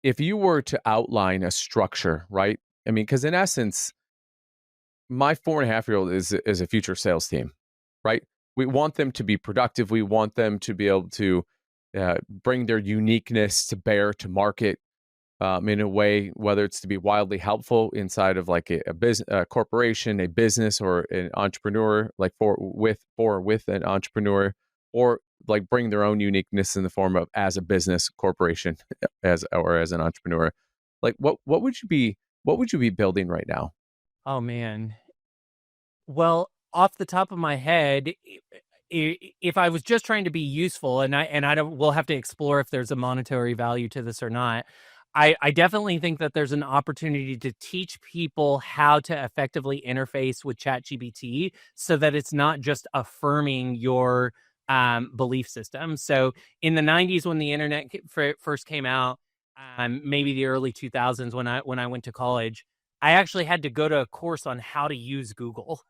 if you were to outline a structure, right? I mean, because in essence, my 4.5-year-old is a future sales team, right? We want them to be productive. We want them to be able to bring their uniqueness to bear to market in a way, whether it's to be wildly helpful inside of like a business, a corporation, a business, or an entrepreneur, like with an entrepreneur, or like bring their own uniqueness in the form of as a business corporation, as an entrepreneur. Like what would you be building right now? Oh man. Well, off the top of my head, if I was just trying to be useful, and I don't, we'll have to explore if there's a monetary value to this or not. I definitely think that there's an opportunity to teach people how to effectively interface with ChatGPT so that it's not just affirming your belief system. So in the 90s, when the internet first came out, maybe the early 2000s when I went to college, I actually had to go to a course on how to use Google.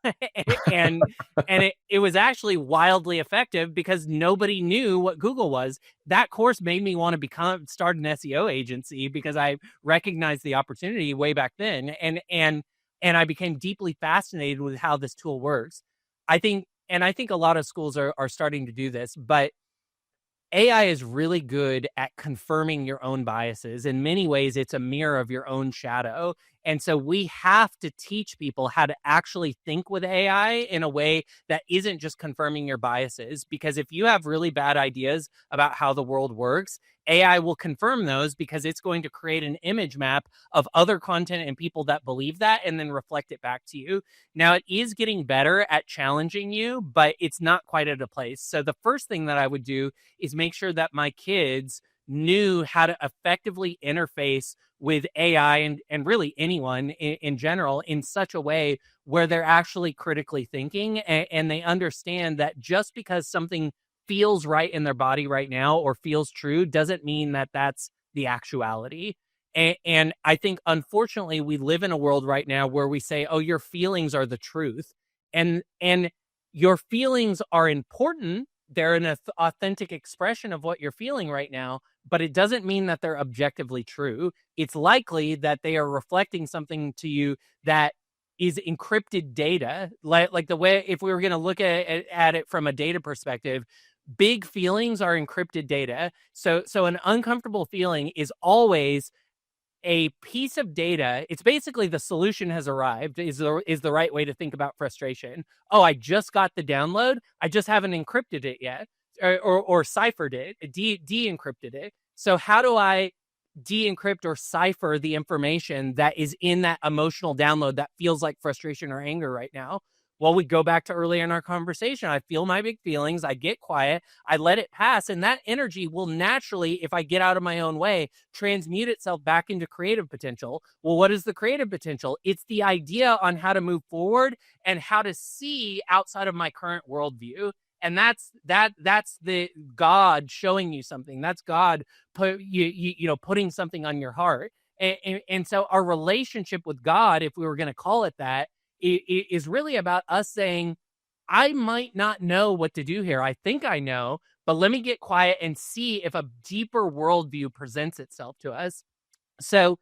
and it was actually wildly effective because nobody knew what Google was. That course made me want to start an SEO agency because I recognized the opportunity way back then, and I became deeply fascinated with how this tool works. I think a lot of schools are starting to do this, but AI is really good at confirming your own biases. In many ways, it's a mirror of your own shadow. And so we have to teach people how to actually think with AI in a way that isn't just confirming your biases. Because if you have really bad ideas about how the world works, AI will confirm those because it's going to create an image map of other content and people that believe that and then reflect it back to you. Now, it is getting better at challenging you, but it's not quite at a place. So the first thing that I would do is make sure that my kids knew how to effectively interface with AI and really anyone in general in such a way where they're actually critically thinking and they understand that just because something feels right in their body right now or feels true doesn't mean that that's the actuality. And I think, unfortunately, we live in a world right now where we say, oh, your feelings are the truth. And your feelings are important. They're an authentic expression of what you're feeling right now, but it doesn't mean that they're objectively true. It's likely that they are reflecting something to you that is encrypted data. Like the way, if we were going to look at it from a data perspective, big feelings are encrypted data. So an uncomfortable feeling is always a piece of data. It's basically the solution has arrived is the right way to think about frustration. Oh, I just got the download. I just haven't encrypted it yet or ciphered it, de-encrypted it. So how do I de-encrypt or cipher the information that is in that emotional download that feels like frustration or anger right now? Well, we go back to earlier in our conversation. I feel my big feelings. I get quiet. I let it pass. And that energy will naturally, if I get out of my own way, transmute itself back into creative potential. Well, what is the creative potential? It's the idea on how to move forward and how to see outside of my current worldview. And that's the God showing you something. That's God putting something on your heart. And so our relationship with God, if we were going to call it that, is really about us saying, I might not know what to do here. I think I know, but let me get quiet and see if a deeper worldview presents itself to us. So,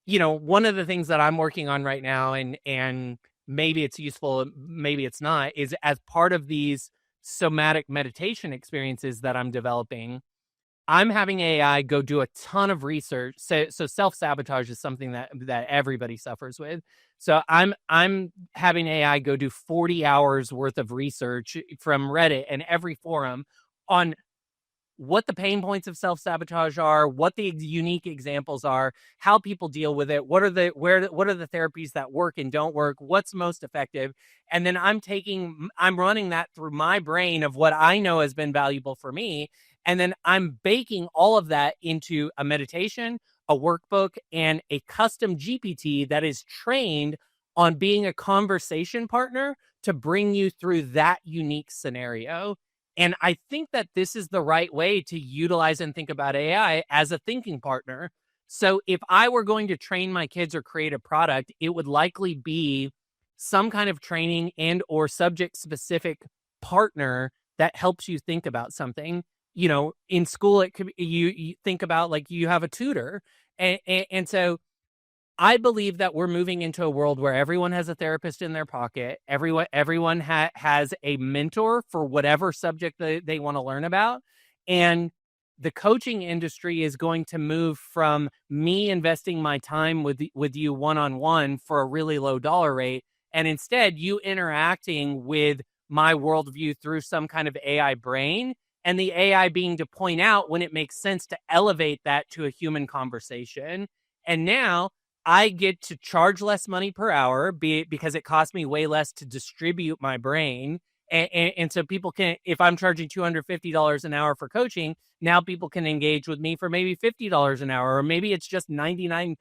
one of the things that I'm working on right now, and maybe it's useful, maybe it's not, is as part of these somatic meditation experiences that I'm developing, I'm having AI go do a ton of research. So self-sabotage is something that everybody suffers with. So I'm having AI go do 40 hours worth of research from Reddit and every forum on what the pain points of self-sabotage are, what the unique examples are, how people deal with it, what are the therapies that work and don't work, what's most effective. And then I'm running that through my brain of what I know has been valuable for me. And then I'm baking all of that into a meditation, a workbook, and a custom GPT that is trained on being a conversation partner to bring you through that unique scenario. And I think that this is the right way to utilize and think about AI as a thinking partner. So if I were going to train my kids or create a product, it would likely be some kind of training and or subject specific partner that helps you think about something. In school, it could be, you think about, like, you have a tutor, And so I believe that we're moving into a world where everyone has a therapist in their pocket. Everyone has a mentor for whatever subject they want to learn about. And the coaching industry is going to move from me investing my time with you one-on-one for a really low dollar rate, and instead you interacting with my worldview through some kind of AI brain, and the AI being to point out when it makes sense to elevate that to a human conversation. And now I get to charge less money per hour because it costs me way less to distribute my brain. And so people can, if I'm charging $250 an hour for coaching, now people can engage with me for maybe $50 an hour, or maybe it's just $99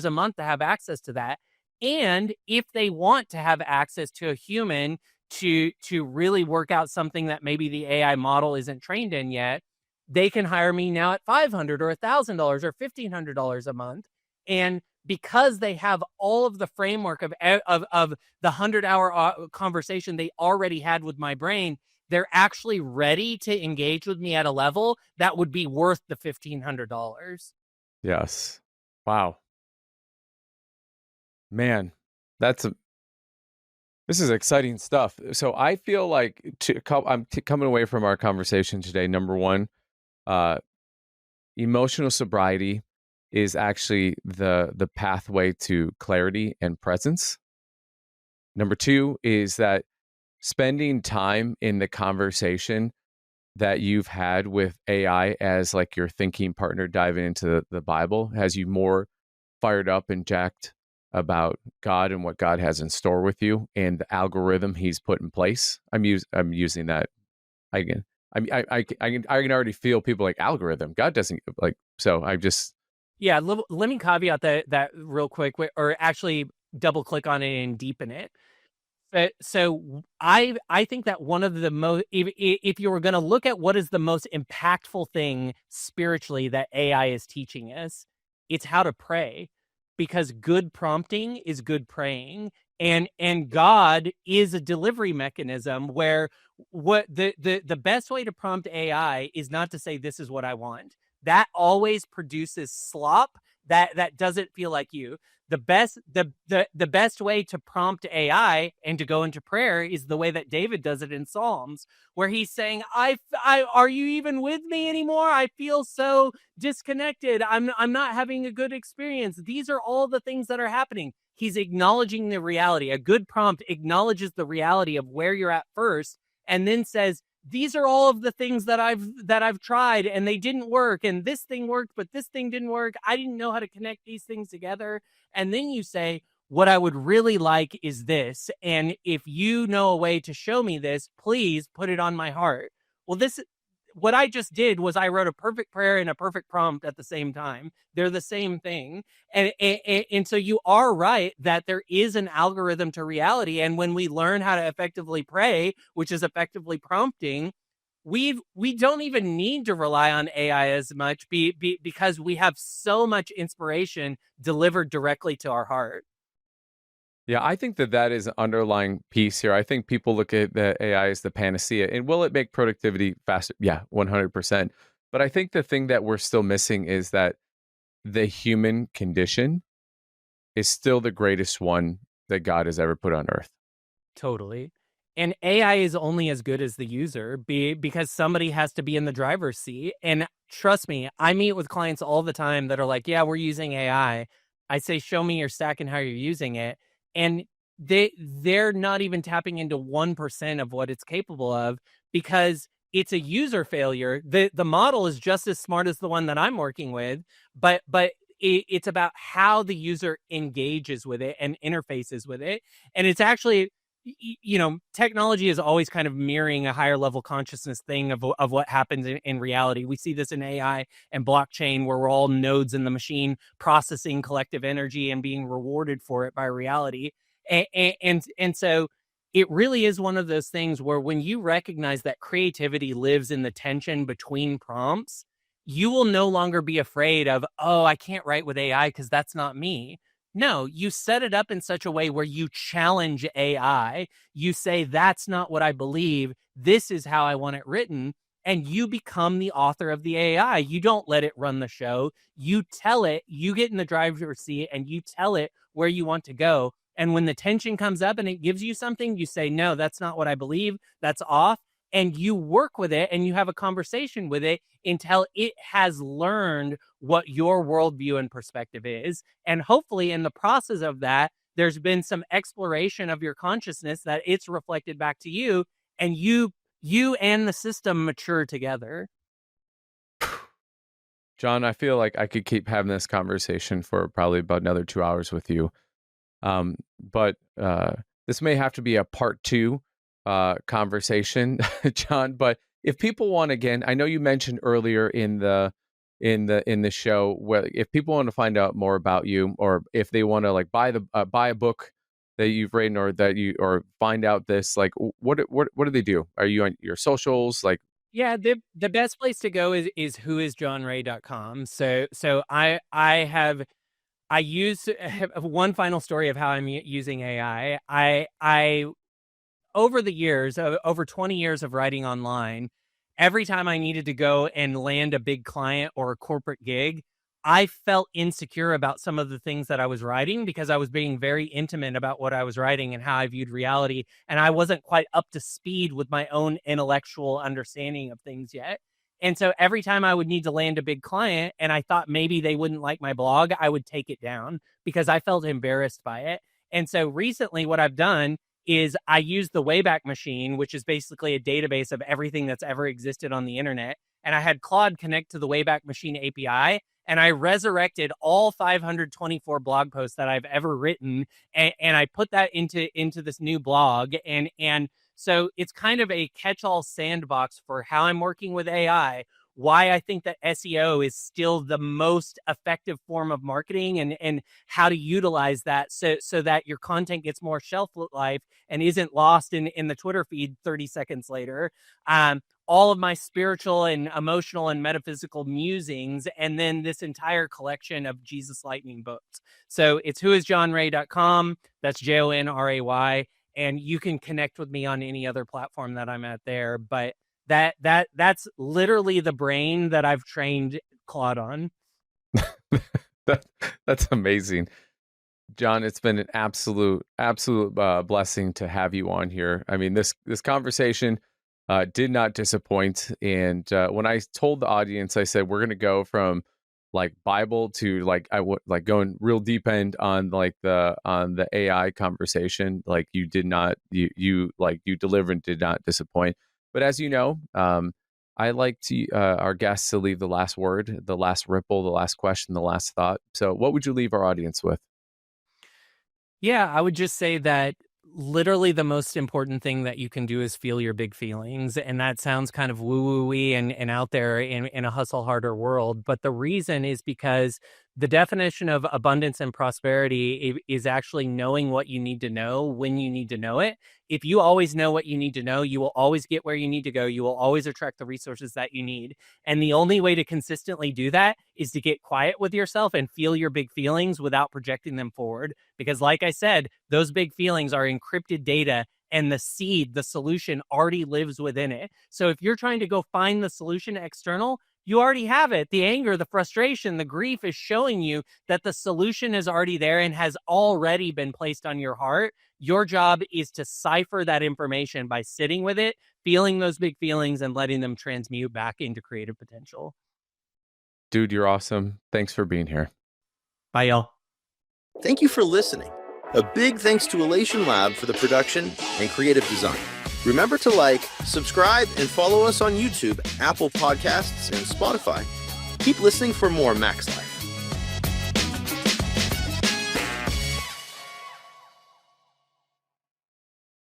a month to have access to that. And if they want to have access to a human to really work out something that maybe the AI model isn't trained in yet, they can hire me now at $500 or $1,000 or $1,500 a month. And because they have all of the framework of the 100-hour conversation they already had with my brain, they're actually ready to engage with me at a level that would be worth the $1,500. Yes. Wow. Man, this is exciting stuff. So I feel like I'm coming away from our conversation today. Number one, emotional sobriety is actually the pathway to clarity and presence. Number two is that spending time in the conversation that you've had with AI as like your thinking partner diving into the Bible has you more fired up and jacked about God and what God has in store with you and the algorithm he's put in place. I'm using that again. I can already feel people like algorithm. God doesn't like, so I just. Yeah, let me caveat that real quick, or actually double click on it and deepen it. So I think that one of the most, if you were going to look at what is the most impactful thing spiritually that AI is teaching us, it's how to pray, because good prompting is good praying, and God is a delivery mechanism where what the best way to prompt AI is not to say this is what I want. That always produces slop that doesn't feel like you. The best way to prompt AI and to go into prayer is the way that David does it in Psalms, where he's saying, I are you even with me anymore? I feel so disconnected. I'm not having a good experience. These are all the things that are happening. He's acknowledging the reality. A good prompt acknowledges the reality of where you're at first, and then says, these are all of the things that I've tried and they didn't work, and this thing worked but this thing didn't work. I didn't know how to connect these things together. And then you say, what I would really like is this, and if you know a way to show me this, please put it on my heart. Well, what I just did was I wrote a perfect prayer and a perfect prompt at the same time. They're the same thing. And so you are right that there is an algorithm to reality. And when we learn how to effectively pray, which is effectively prompting, we don't even need to rely on AI as much because we have so much inspiration delivered directly to our heart. Yeah, I think that is an underlying piece here. I think people look at the AI as the panacea, and will it make productivity faster? Yeah, 100%. But I think the thing that we're still missing is that the human condition is still the greatest one that God has ever put on earth. Totally. And AI is only as good as the user because somebody has to be in the driver's seat. And trust me, I meet with clients all the time that are like, yeah, we're using AI. I say, show me your stack and how you're using it. And they're not even tapping into 1% of what it's capable of, because it's a user failure. The model is just as smart as the one that I'm working with, but it's about how the user engages with it and interfaces with it. And it's actually, technology is always kind of mirroring a higher level consciousness thing of what happens in reality. We see this in AI and blockchain, where we're all nodes in the machine processing collective energy and being rewarded for it by reality. And so it really is one of those things where when you recognize that creativity lives in the tension between prompts, you will no longer be afraid of, oh, I can't write with AI because that's not me. No, you set it up in such a way where you challenge AI. You say, that's not what I believe. This is how I want it written. and you become the author of the AI. You don't let it run the show. You tell it, you get in the driver's seat and you tell it where you want to go. And when the tension comes up and it gives you something, you say, no, that's not what I believe. That's off. And you work with it and you have a conversation with it until it has learned what your worldview and perspective is. And hopefully in the process of that, there's been some exploration of your consciousness that it's reflected back to you, and you and the system mature together. Jon, I feel like I could keep having this conversation for probably about another 2 hours with you. But this may have to be a part 2 conversation, Jon. But if people want, again, I know you mentioned earlier in the show, if people want to find out more about you, or if they want to like buy a book that you've written, or find out this, like what do they do? Are you on your socials? Like, yeah, the best place to go is whoisjonray.com. So I have one final story of how I'm using AI. I over the years, over 20 years of writing online, every time I needed to go and land a big client or a corporate gig, I felt insecure about some of the things that I was writing because I was being very intimate about what I was writing and how I viewed reality. And I wasn't quite up to speed with my own intellectual understanding of things yet. And so every time I would need to land a big client and I thought maybe they wouldn't like my blog, I would take it down because I felt embarrassed by it. And so recently what I've done is I use the Wayback Machine, which is basically a database of everything that's ever existed on the internet. And I had Claude connect to the Wayback Machine API, and I resurrected all 524 blog posts that I've ever written, and I put that into this new blog. And so it's kind of a catch-all sandbox for how I'm working with AI, why I think that SEO is still the most effective form of marketing, and how to utilize that so that your content gets more shelf life and isn't lost in the Twitter feed 30 seconds later. All of my spiritual and emotional and metaphysical musings, and then this entire collection of Jesus Lightning books. So it's whoisjonray.com. That's JONRAY. And you can connect with me on any other platform that I'm at there. But that's literally the brain that I've trained Claude on. That's amazing, Jon. It's been an absolute blessing to have you on here. I mean, this conversation did not disappoint. And when I told the audience, I said we're going to go from like Bible to like going real deep end on the AI conversation. Like you did not, you delivered and did not disappoint. But as you know, I like to our guests to leave the last word, the last ripple, the last question, the last thought. So what would you leave our audience with? Yeah, I would just say that literally the most important thing that you can do is feel your big feelings. And that sounds kind of woo-woo-y and out there in a hustle harder world. But the reason is because the definition of abundance and prosperity is actually knowing what you need to know when you need to know it. If you always know what you need to know, you will always get where you need to go. You will always attract the resources that you need. And the only way to consistently do that is to get quiet with yourself and feel your big feelings without projecting them forward. Because like I said, those big feelings are encrypted data, and the seed, the solution, already lives within it. So if you're trying to go find the solution external, you already have it. The anger, the frustration, the grief is showing you that the solution is already there and has already been placed on your heart. Your job is to cipher that information by sitting with it, feeling those big feelings, and letting them transmute back into creative potential. Dude, you're awesome. Thanks for being here. Bye, y'all. Thank you for listening. A big thanks to Elation Lab for the production and creative design. Remember to like, subscribe, and follow us on YouTube, Apple Podcasts, and Spotify. Keep listening for more Max Life.